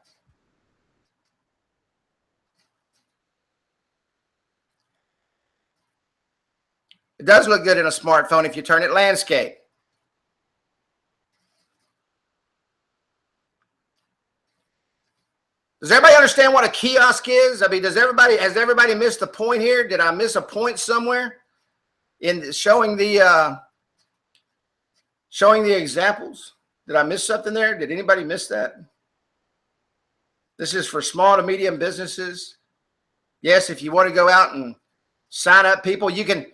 It does look good in a smartphone if you turn it landscape. Does everybody understand what a kiosk is? I mean, has everybody missed the point here? Did I miss a point somewhere in showing the examples? Did I miss something there? Did anybody miss that? This is for small to medium businesses. Yes, if you want to go out and sign up people, you can.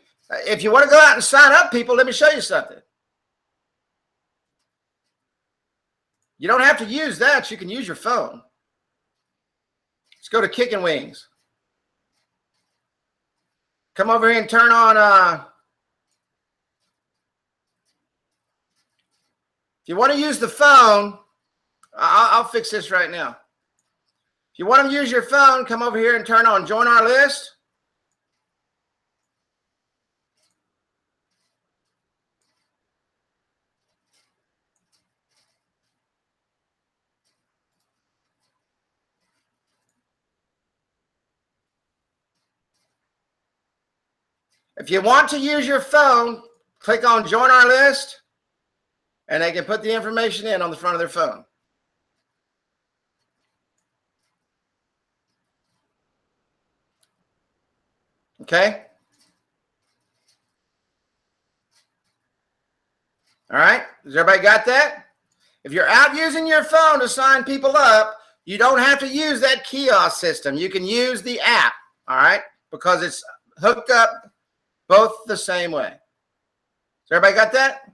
If you want to go out and sign up people, let me show you something. You don't have to use that. You can use your phone. Let's go to Kickin' Wings. Come over here and turn on. If you want to use the phone, I'll fix this right now. If you want to use your phone, come over here and turn on Join Our List. If you want to use your phone, click on Join Our List, and they can put the information in on the front of their phone. Okay? All right? Has everybody got that? If you're out using your phone to sign people up, you don't have to use that kiosk system. You can use the app, all right? Because it's hooked up both the same way. Has everybody got that?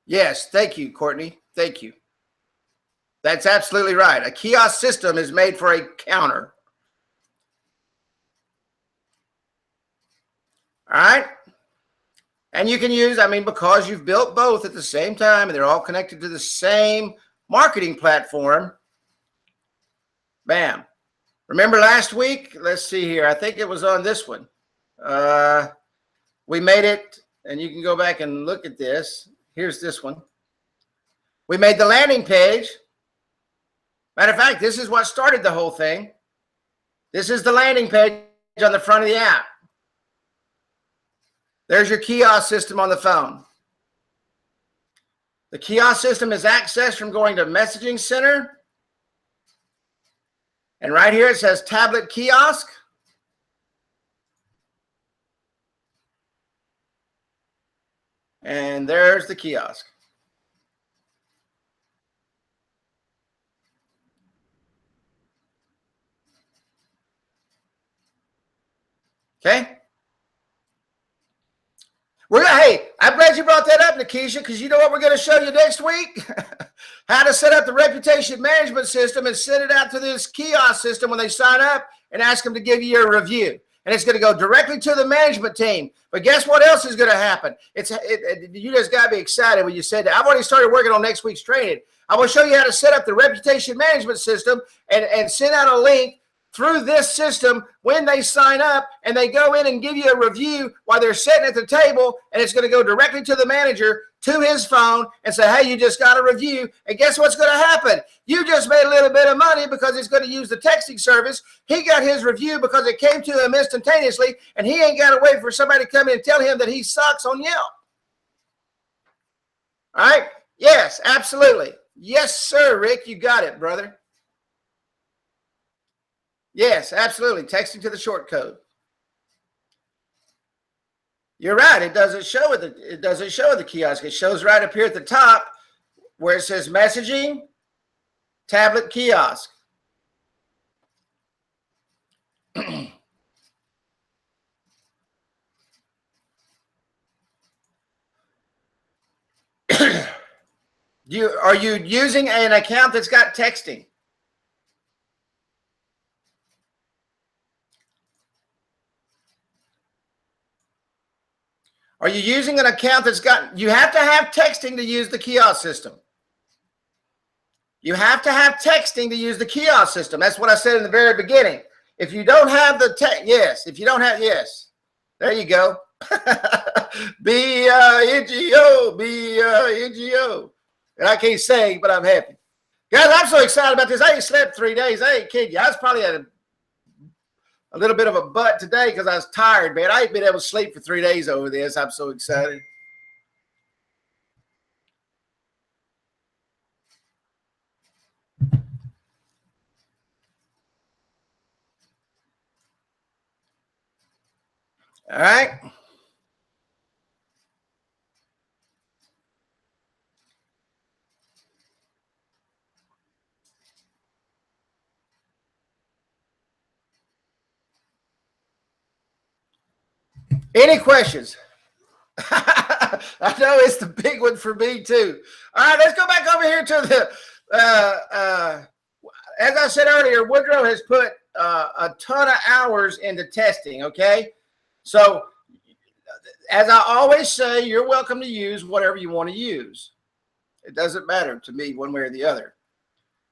Yes, thank you, Courtney. Thank you. That's absolutely right. A kiosk system is made for a counter. All right? And you can use, I mean, because you've built both at the same time and they're all connected to the same marketing platform. Bam. Remember last week? Let's see here. I think it was on this one. We made it, and you can go back and look at this. Here's this one. We made the landing page. Matter of fact, this is what started the whole thing. This is the landing page on the front of the app. There's your kiosk system on the phone. The kiosk system is accessed from going to Messaging Center. And right here it says Tablet Kiosk. And there's the kiosk. Okay. Hey, I'm glad you brought that up, Nikisha, because you know what we're going to show you next week? How to set up the reputation management system and send it out to this kiosk system when they sign up and ask them to give you a review. And it's going to go directly to the management team. But guess what else is going to happen? You just got to be excited when you said that. I've already started working on next week's training. I will show you how to set up the reputation management system and send out a link through this system when they sign up and they go in and give you a review while they're sitting at the table, and it's going to go directly to the manager, to his phone, and say, hey, you just got a review. And guess what's going to happen? You just made a little bit of money because it's going to use the texting service. He got his review because it came to him instantaneously, and he ain't got to wait for somebody to come in and tell him that he sucks on Yelp. All right? Yes, absolutely. Yes, sir, Rick. You got it, brother. Yes, absolutely. Texting to the short code. You're right. It doesn't show with the kiosk. It shows right up here at the top where it says Messaging Tablet Kiosk. Are you using an account that's got texting? Are you using an account that's got, you have to have texting to use the kiosk system. You have to have texting to use the kiosk system. That's what I said in the very beginning. If you don't have the text, yes. If you don't have, yes. There you go. B-I-N-G-O, B-I-N-G-O. And I can't sing, but I'm happy. Guys, I'm so excited about this. I ain't slept 3 days. I ain't kidding you. I was probably at a little bit of a butt today because I was tired, man. I ain't been able to sleep for 3 days over this. I'm so excited. All right. Any questions? I know it's the big one for me too. All right, let's go back over here to the, as I said earlier, Woodrow has put a ton of hours into testing, okay? So as I always say, you're welcome to use whatever you want to use. It doesn't matter to me one way or the other.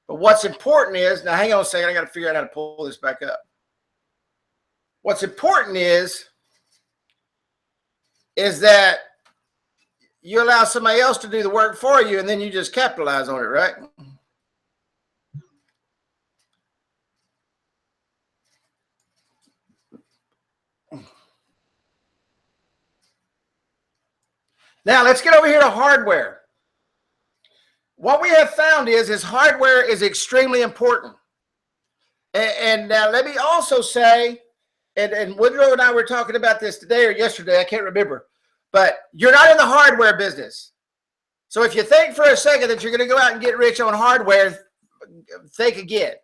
But what's important is, now hang on a second, I got to figure out how to pull this back up. What's important is that you allow somebody else to do the work for you and then you just capitalize on it, right? Now let's get over here to hardware. What we have found is hardware is extremely important. And now let me also say, and Woodrow and I were talking about this today or yesterday, I can't remember, but you're not in the hardware business. So if you think for a second that you're going to go out and get rich on hardware, think again.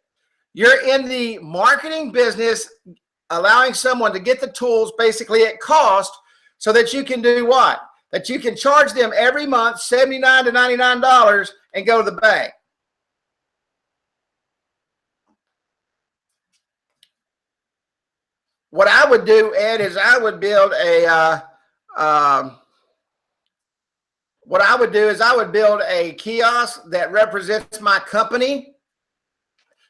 You're in the marketing business, allowing someone to get the tools basically at cost so that you can do what? That you can charge them every month $79 to $99 and go to the bank. What I would do, Ed, is I would build a kiosk that represents my company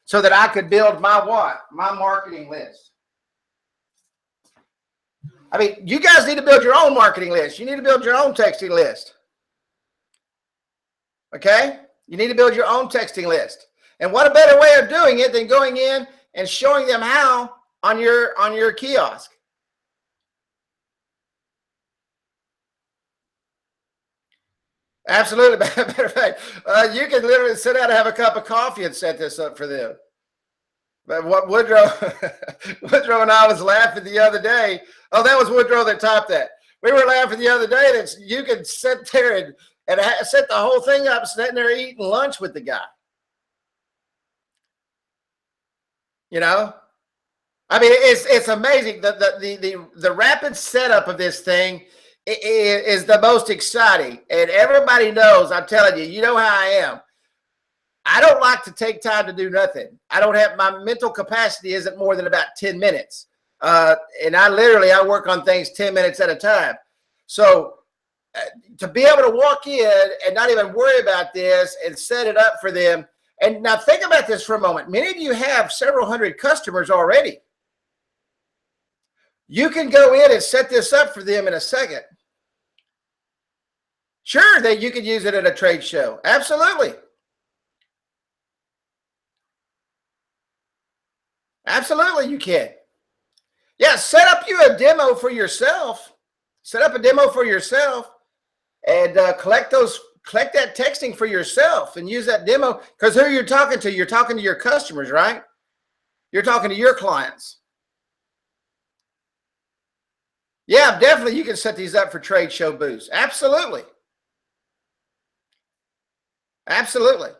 so that I could build my what? My marketing list. I mean, you guys need to build your own marketing list. You need to build your own texting list. Okay? You need to build your own texting list. And what a better way of doing it than going in and showing them how on your kiosk. Absolutely. Matter of fact, you can literally sit down and have a cup of coffee and set this up for them. But what Woodrow and I was laughing the other day. Oh, that was Woodrow that typed that. We were laughing the other day that you could sit there and set the whole thing up, sitting there eating lunch with the guy. You know? I mean, it's amazing. The rapid setup of this thing is the most exciting. And everybody knows, I'm telling you, you know how I am. I don't like to take time to do nothing. I don't have, my mental capacity isn't more than about 10 minutes. And I work on things 10 minutes at a time. So to be able to walk in and not even worry about this and set it up for them. And now think about this for a moment. Many of you have several hundred customers already. You can go in and set this up for them in a second. Sure, that you could use it at a trade show. Absolutely. Absolutely, you can. Yeah, set up you a demo for yourself. Set up a demo for yourself and collect that texting for yourself and use that demo, because who you're talking to? You're talking to your customers, right? You're talking to your clients. Yeah, definitely you can set these up for trade show booths. Absolutely. Absolutely.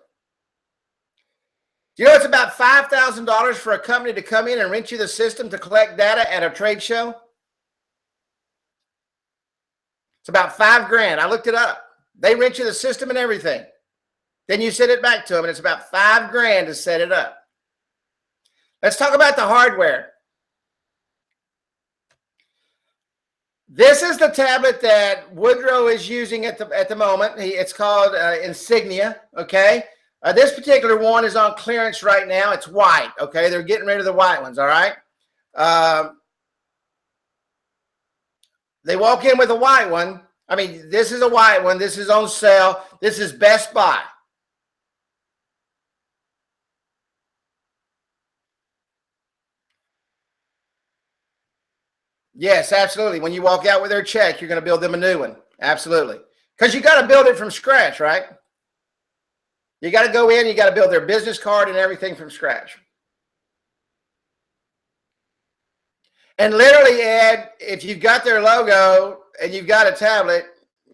Do you know it's about $5,000 for a company to come in and rent you the system to collect data at a trade show? It's about $5 grand. I looked it up. They rent you the system and everything. Then you send it back to them, and it's about $5,000 to set it up. Let's talk about the hardware. This is the tablet that Woodrow is using at the moment. It's called Insignia, okay? This particular one is on clearance right now. It's white, okay? They're getting rid of the white ones, all right? They walk in with a white one. I mean, this is a white one. This is on sale. This is Best Buy. Yes, absolutely. When you walk out with their check, you're going to build them a new one. Absolutely. Because you got to build it from scratch, right? You got to go in, you got to build their business card and everything from scratch. And literally, Ed, if you've got their logo and you've got a tablet,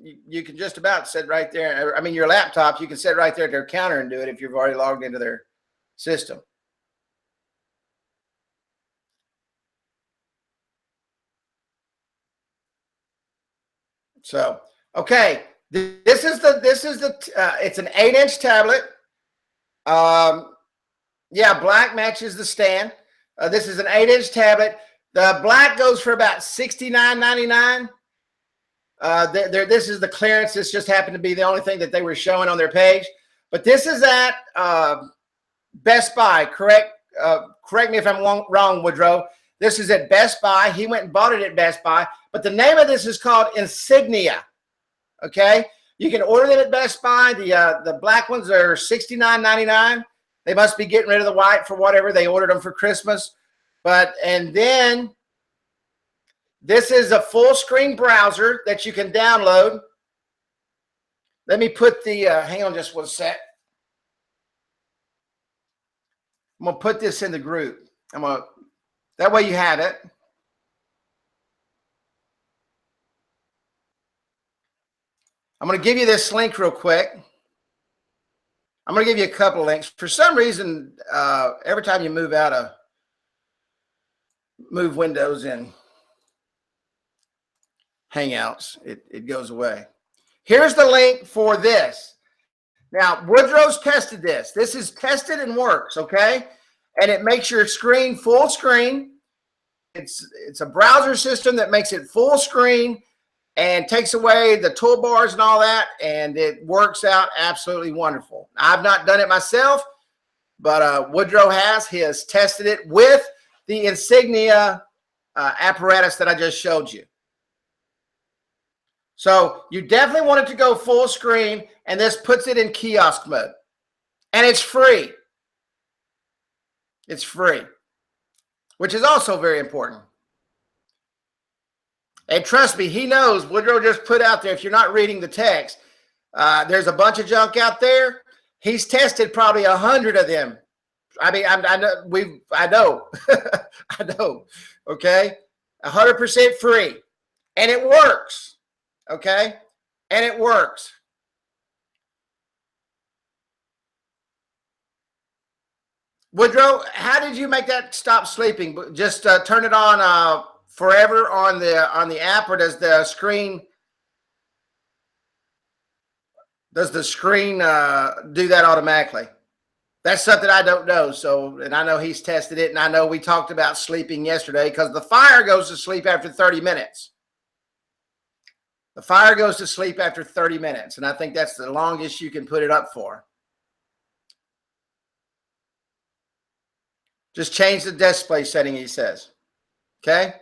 you can just about sit right there. I mean, your laptop, you can sit right there at their counter and do it if you've already logged into their system. So, okay, it's an 8-inch tablet. Yeah, black matches the stand. This is an 8-inch tablet. The black goes for about $69.99. This is the clearance. This just happened to be the only thing that they were showing on their page. But this is at Best Buy. Correct me if I'm wrong, Woodrow. This is at Best Buy. He went and bought it at Best Buy. But the name of this is called Insignia. Okay? You can order them at Best Buy. The black ones are $69.99. They must be getting rid of the white for whatever. They ordered them for Christmas. And then this is a full screen browser that you can download. Let me put the, hang on just one sec. I'm going to put this in the group. That way you have it. I'm going to give you this link real quick. I'm going to give you a couple of links. For some reason, every time you move Windows in Hangouts, it goes away. Here's the link for this. Now, Woodrow's tested this. This is tested and works, okay? And it makes your screen full screen. It's a browser system that makes it full screen and takes away the toolbars and all that, and it works out absolutely wonderful. I've not done it myself, but Woodrow has. He has tested it with the Insignia apparatus that I just showed you. So you definitely want it to go full screen, and this puts it in kiosk mode. And it's free. It's free, which is also very important. And trust me, he knows. Woodrow just put out there, if you're not reading the text, there's a bunch of junk out there. He's tested probably 100 of them. I mean, I know, I know, okay? 100% free. And it works, okay? And it works. Woodrow, how did you make that stop sleeping? Just turn it on forever on the app, or does the screen do that automatically? That's something I don't know. So, and I know he's tested it, and I know we talked about sleeping yesterday because the Fire goes to sleep after 30 minutes. The Fire goes to sleep after 30 minutes, and I think that's the longest you can put it up for. Just change the display setting, he says. Okay?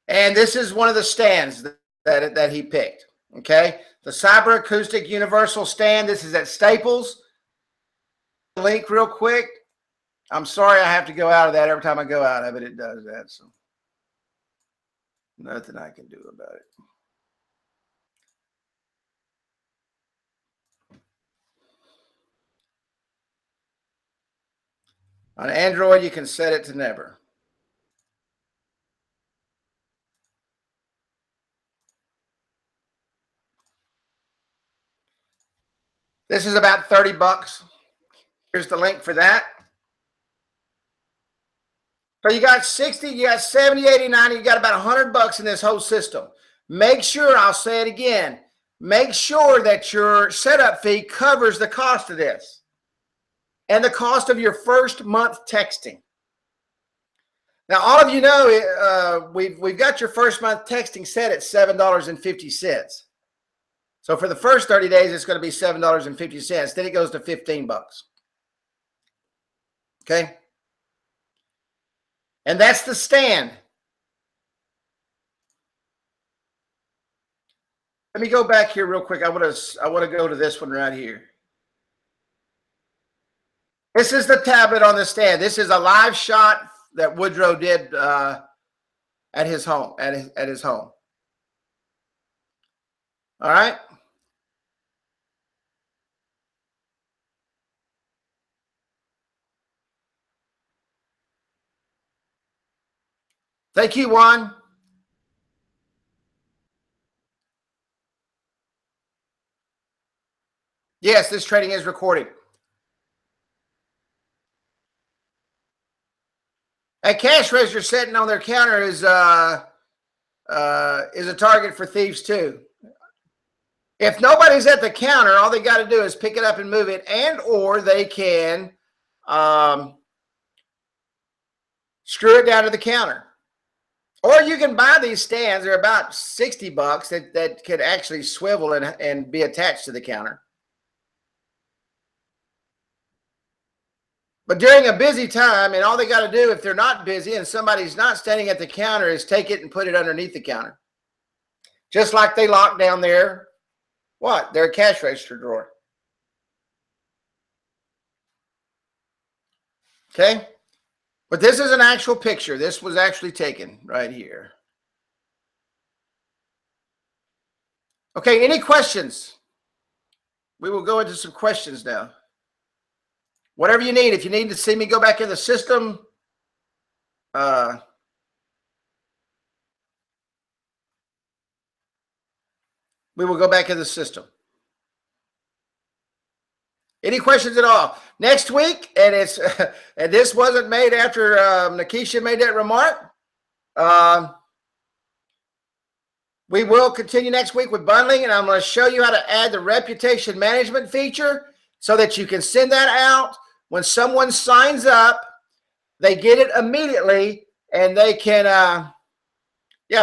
And this is one of the stands that he picked. Okay? The Cyber Acoustic Universal Stand. This is at Staples. Link real quick. I'm sorry I have to go out of that every time I go out of it. It does that. So nothing I can do about it. On Android, you can set it to never. This is about 30 bucks. Here's the link for that. So you got 60, you got 70, 80, 90, you got about 100 bucks in this whole system. Make sure, I'll say it again, make sure that your setup fee covers the cost of this and the cost of your first month texting. Now, all of you know we've got your first month texting set at $7.50. So for the first 30 days, it's going to be $7.50. Then it goes to $15. Okay. And that's the stand. Let me go back here real quick. I want to go to this one right here. This is the tablet on the stand. This is a live shot that Woodrow did at his home. At his home. All right. Thank you, Juan. Yes, this trading is recorded. A cash register sitting on their counter is a target for thieves too. If nobody's at the counter, all they got to do is pick it up and move it, and or they can screw it down to the counter. Or you can buy these stands. They're about $60 that could actually swivel and be attached to the counter. But during a busy time, and all they got to do if they're not busy and somebody's not standing at the counter is take it and put it underneath the counter. Just like they lock down their cash register drawer. Okay? But this is an actual picture. This was actually taken right here. Okay, any questions? We will go into some questions now. Whatever you need. If you need to see me go back in the system, we will go back in the system. Any questions at all? Next week, and it's and this wasn't made after Nakisha made that remark. We will continue next week with bundling, and I'm going to show you how to add the reputation management feature so that you can send that out. When someone signs up, they get it immediately, and they can,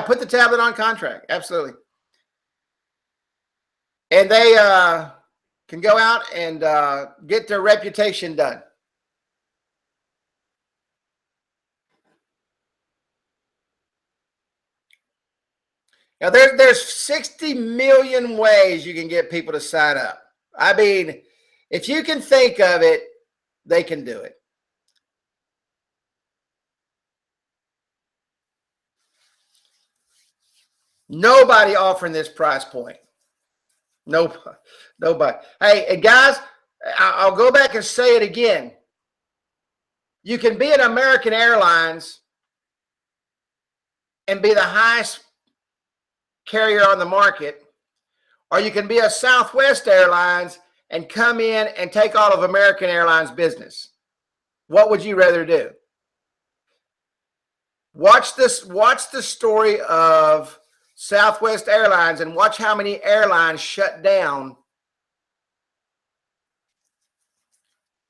put the tablet on contract. Absolutely. And they can go out and get their reputation done. Now, there's 60 million ways you can get people to sign up. I mean, if you can think of it, they can do it. Nobody offering this price point. Nobody. Hey, and guys, I'll go back and say it again. You can be an American Airlines and be the highest carrier on the market, or you can be a Southwest Airlines and come in and take all of American Airlines business. What would you rather do? Watch the story of Southwest Airlines and watch how many airlines shut down.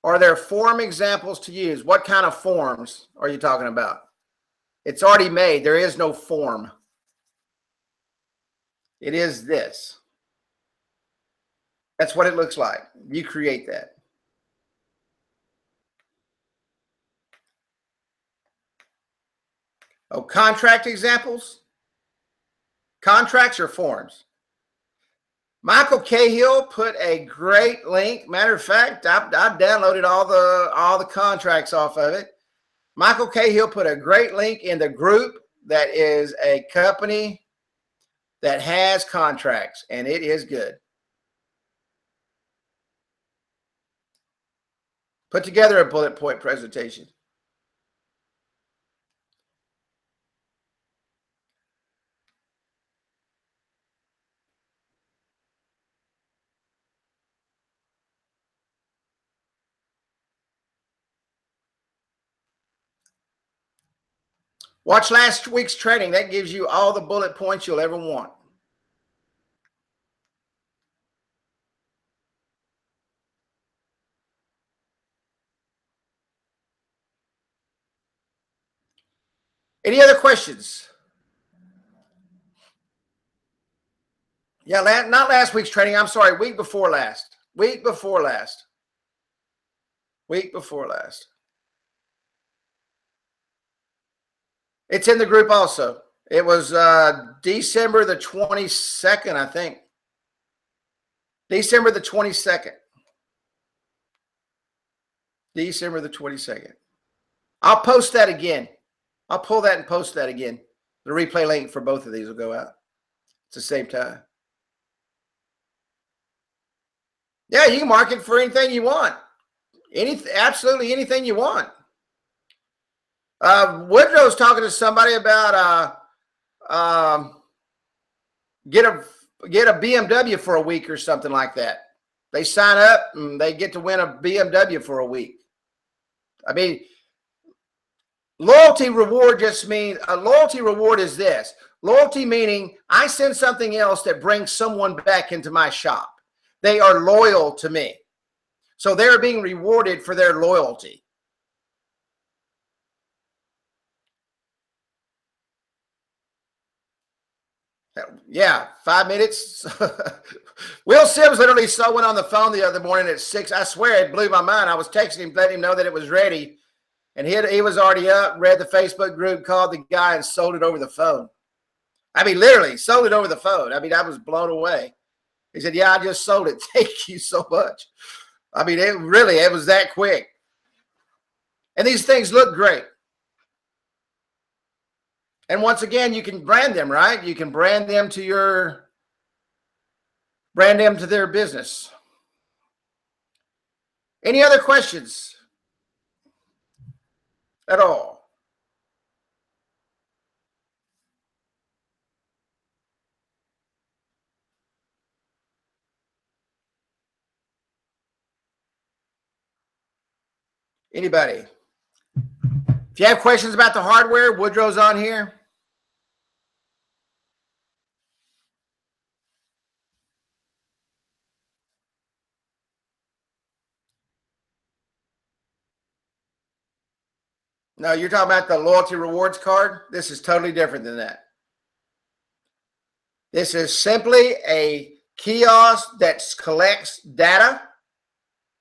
Are there form examples to use? What kind of forms are you talking about? It's already made. There is no form. It is this. That's what it looks like. You create that. Oh, contract examples? Contracts or forms? Michael Cahill put a great link. Matter of fact, I've downloaded all the contracts off of it. Michael Cahill put a great link in the group that is a company that has contracts, and it is good. Put together a bullet point presentation. Watch last week's training. That gives you all the bullet points you'll ever want. Any other questions? Yeah, not last week's training. I'm sorry, week before last. Week before last. Week before last. It's in the group also. It was December the 22nd, I think. December the 22nd. December the 22nd. I'll post that again. I'll pull that and post that again. The replay link for both of these will go out. It's the same time. Yeah, you can market for anything you want. Absolutely anything you want. Woodrow's talking to somebody about get a BMW for a week or something like that. They sign up and they get to win a BMW for a week. I mean, loyalty reward just means a loyalty reward is this. Loyalty meaning I send something else that brings someone back into my shop. They are loyal to me. So they're being rewarded for their loyalty. Yeah, 5 minutes. Will Sims literally saw one on the phone the other morning at 6. I swear it blew my mind. I was texting him, letting him know that it was ready. And he was already up, read the Facebook group, called the guy, and sold it over the phone. I mean, literally sold it over the phone. I mean, I was blown away. He said, yeah, I just sold it. Thank you so much. I mean, it was that quick. And these things look great. And once again, you can brand them, right? You can brand them to their business. Any other questions at all? Anybody? If you have questions about the hardware, Woodrow's on here. No, you're talking about the Loyalty Rewards card. This is totally different than that. This is simply a kiosk that collects data,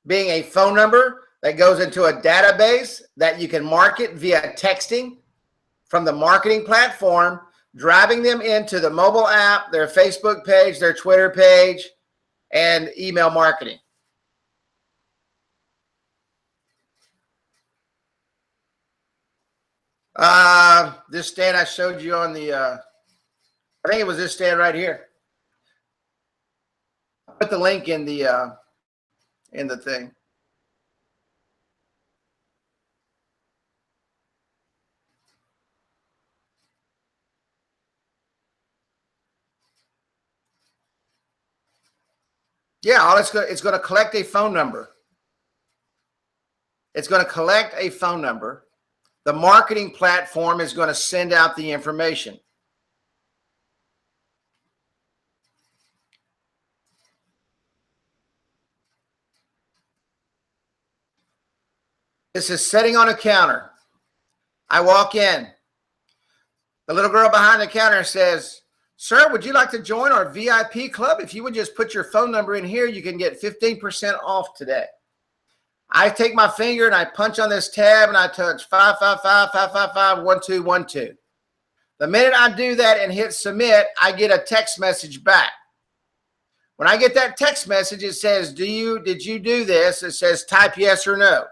being a phone number that goes into a database that you can market via texting from the marketing platform, driving them into the mobile app, their Facebook page, their Twitter page, and email marketing. This stand I showed you on the, I think it was this stand right here. I'll put the link in the thing. Yeah, it's going to collect a phone number. It's going to collect a phone number. The marketing platform is going to send out the information. This is sitting on a counter. I walk in. The little girl behind the counter says, sir, would you like to join our VIP club? If you would just put your phone number in here, you can get 15% off today. I take my finger and I punch on this tab and I touch 555-555-1212. The minute I do that and hit submit, I get a text message back. When I get that text message, it says, did you do this? It says type yes or no.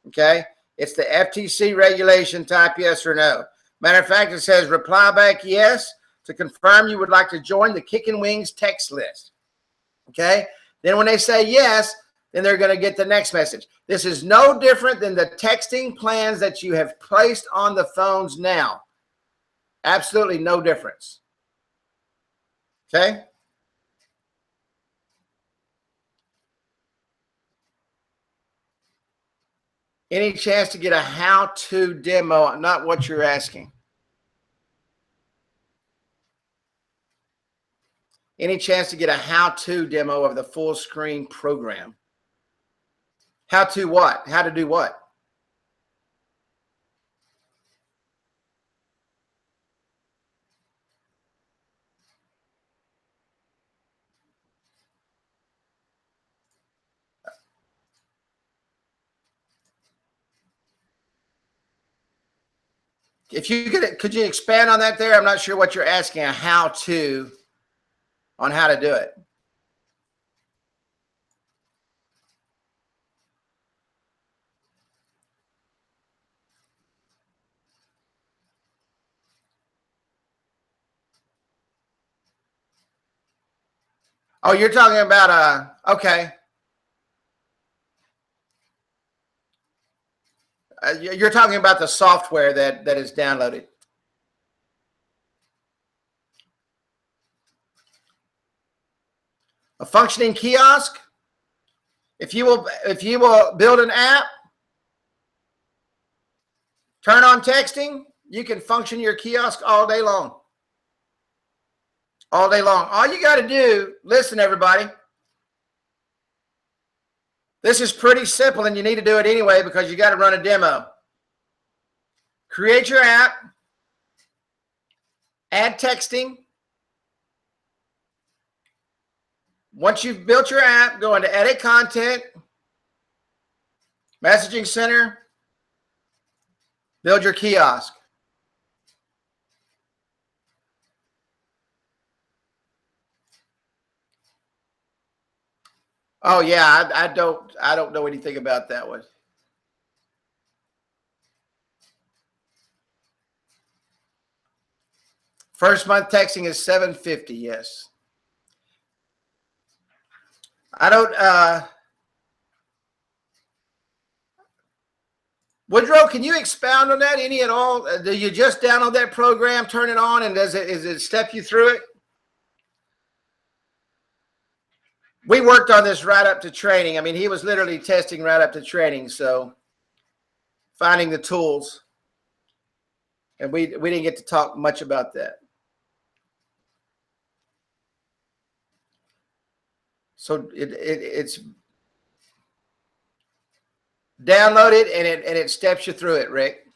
Okay. It's the FTC regulation, type yes or no. Matter of fact, it says reply back yes to confirm you would like to join the Kickin' Wings text list. Okay. Then when they say yes, then they're going to get the next message. This is no different than the texting plans that you have placed on the phones now. Absolutely no difference. Okay. Any chance to get a how-to demo? Not what you're asking. Any chance to get a how-to demo of the full screen program? How to what? How to do what? If you could you expand on that there? I'm not sure what you're asking, on how to do it. Oh, you're talking about okay. You're talking about the software that is downloaded. A functioning kiosk. If you will build an app, turn on texting, you can function your kiosk all day long. All day long. All you got to do, listen, everybody. This is pretty simple, and you need to do it anyway because you got to run a demo. Create your app, add texting. Once you've built your app, go into edit content, messaging center, build your kiosk. Oh yeah, I don't know anything about that one. First month texting is $7.50. Yes. I don't. Woodrow, can you expound on that any at all? Do you just download that program, turn it on, and does it step you through it? We worked on this right up to training. I mean, he was literally testing right up to training, so finding the tools, and we didn't get to talk much about that. So it's download it and it steps you through it, Rick.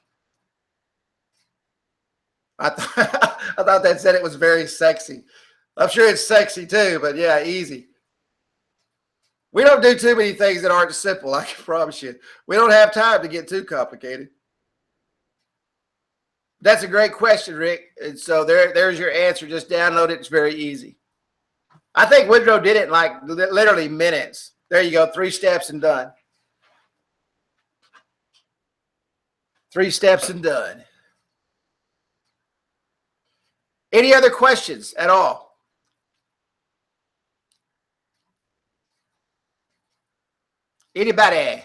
I thought that said it was very sexy. I'm sure it's sexy too, but yeah, easy. We don't do too many things that aren't simple, I can promise you. We don't have time to get too complicated. That's a great question, Rick. And so there's your answer. Just download it. It's very easy. I think Woodrow did it in like literally minutes. There you go. 3 steps and done. 3 steps and done. Any other questions at all? Anybody?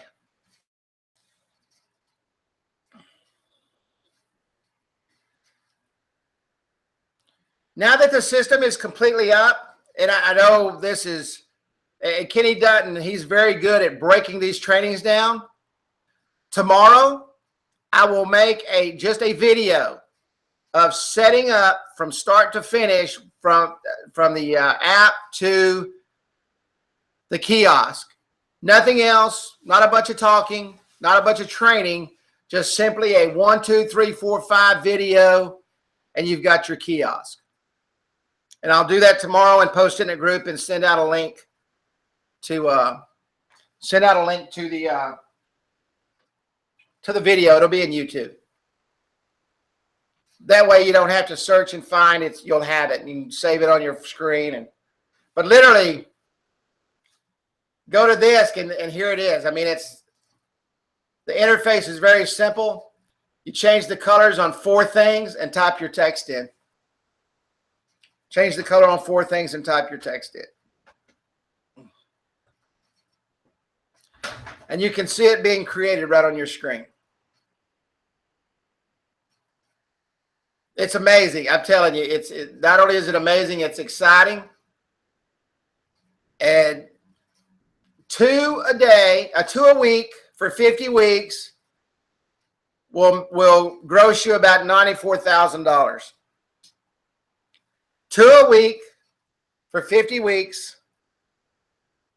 Now that the system is completely up, and I know this is Kenny Dutton, he's very good at breaking these trainings down. Tomorrow, I will make just a video of setting up from start to finish from the app to the kiosk. Nothing else, not a bunch of talking, not a bunch of training, just simply a 1, 2, 3, 4, 5 video, and you've got your kiosk. And I'll do that tomorrow and post it in a group and send out a link to the video. It'll be in YouTube. That way you don't have to search and find it. You'll have it and you can save it on your screen. But literally, go to this and here it is. I mean, the interface is very simple. You change the colors on 4 things and type your text in. Change the color on 4 things and type your text in. And you can see it being created right on your screen. It's amazing. I'm telling you, not only is it amazing, it's exciting. And 2 a week for 50 weeks will gross you about $94,000. 2 a week for 50 weeks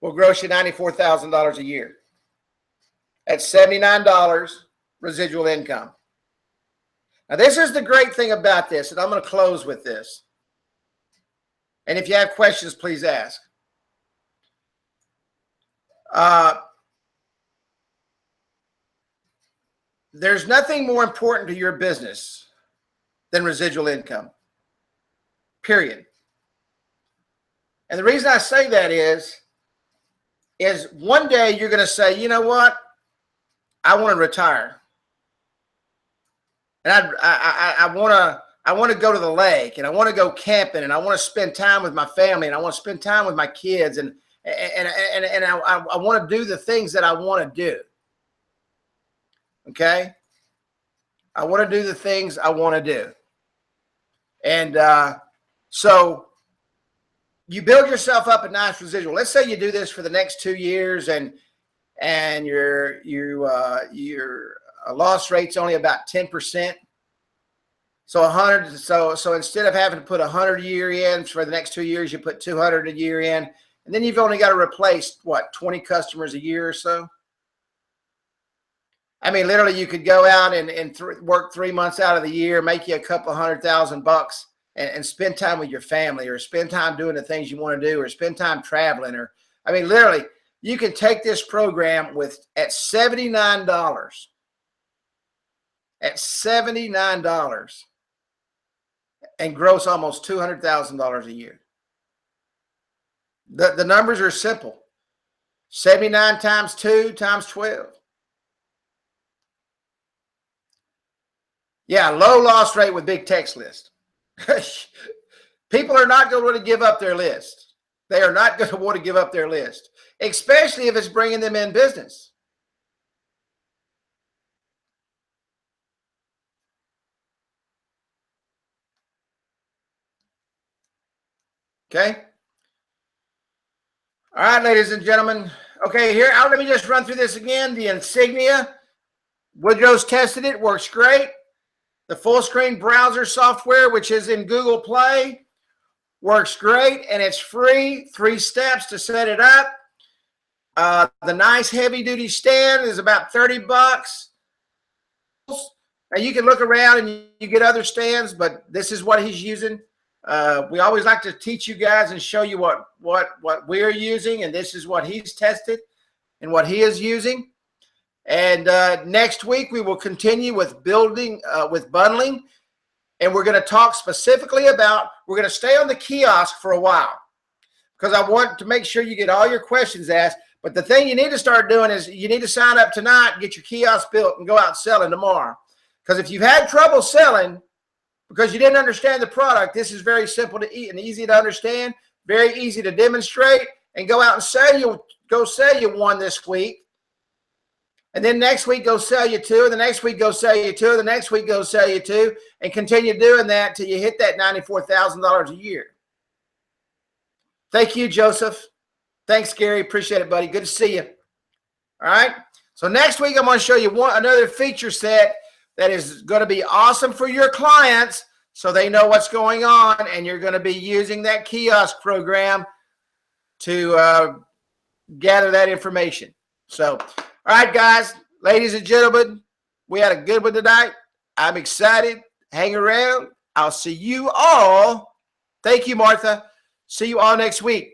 will gross you $94,000 a year. At $79 residual income. Now, this is the great thing about this, and I'm going to close with this. And if you have questions, please ask. There's nothing more important to your business than residual income, period. And the reason I say that is one day you're going to say, you know what? I want to retire. And I want to go to the lake, and I want to go camping, and I want to spend time with my family, and I want to spend time with my kids, and I want to do the things that I want to do. Okay? I want to do the things I want to do. And so you build yourself up a nice residual. Let's say you do this for the next 2 years, and your loss rate's only about 10%. So 100. So instead of having to put 100 a year in for the next 2 years, you put 200 a year in, and then you've only got to replace what, 20 customers a year or so. I mean, literally, you could go out and work 3 months out of the year, make you a couple of $100,000 and spend time with your family, or spend time doing the things you want to do, or spend time traveling. Or, I mean, literally, you can take this program at $79. At $79 and gross almost $200,000 a year. The numbers are simple. 79 times 2 times 12. Yeah, low loss rate with big text list. People are not going to want to give up their list. They are not going to want to give up their list, especially if it's bringing them in business. Okay. All right, ladies and gentlemen. Okay, here, let me just run through this again. The insignia, Woodrow's tested it, works great. The full screen browser software, which is in Google Play, works great, and it's free. 3 steps to set it up. The nice heavy duty stand is about $30. Now you can look around and you get other stands, but this is what he's using. We always like to teach you guys and show you what we're using, and this is what he's tested and what he is using. And next week we will continue with with bundling, and we're going to talk specifically about, we're going to stay on the kiosk for a while because I want to make sure you get all your questions asked. But the thing you need to start doing is you need to sign up tonight, get your kiosk built, and go out selling tomorrow. Because if you've had trouble selling because you didn't understand the product, this is very simple to eat and easy to understand, very easy to demonstrate, and go out and sell you one this week. And then next week, go sell you 2. And the next week, go sell you 2. The next week, go sell you 2. And continue doing that till you hit that $94,000 a year. Thank you, Joseph. Thanks, Gary. Appreciate it, buddy. Good to see you. All right. So next week, I'm going to show you another feature set that is going to be awesome for your clients so they know what's going on. And you're going to be using that kiosk program to gather that information. So, all right, guys, ladies and gentlemen, we had a good one tonight. I'm excited. Hang around. I'll see you all. Thank you, Martha. See you all next week.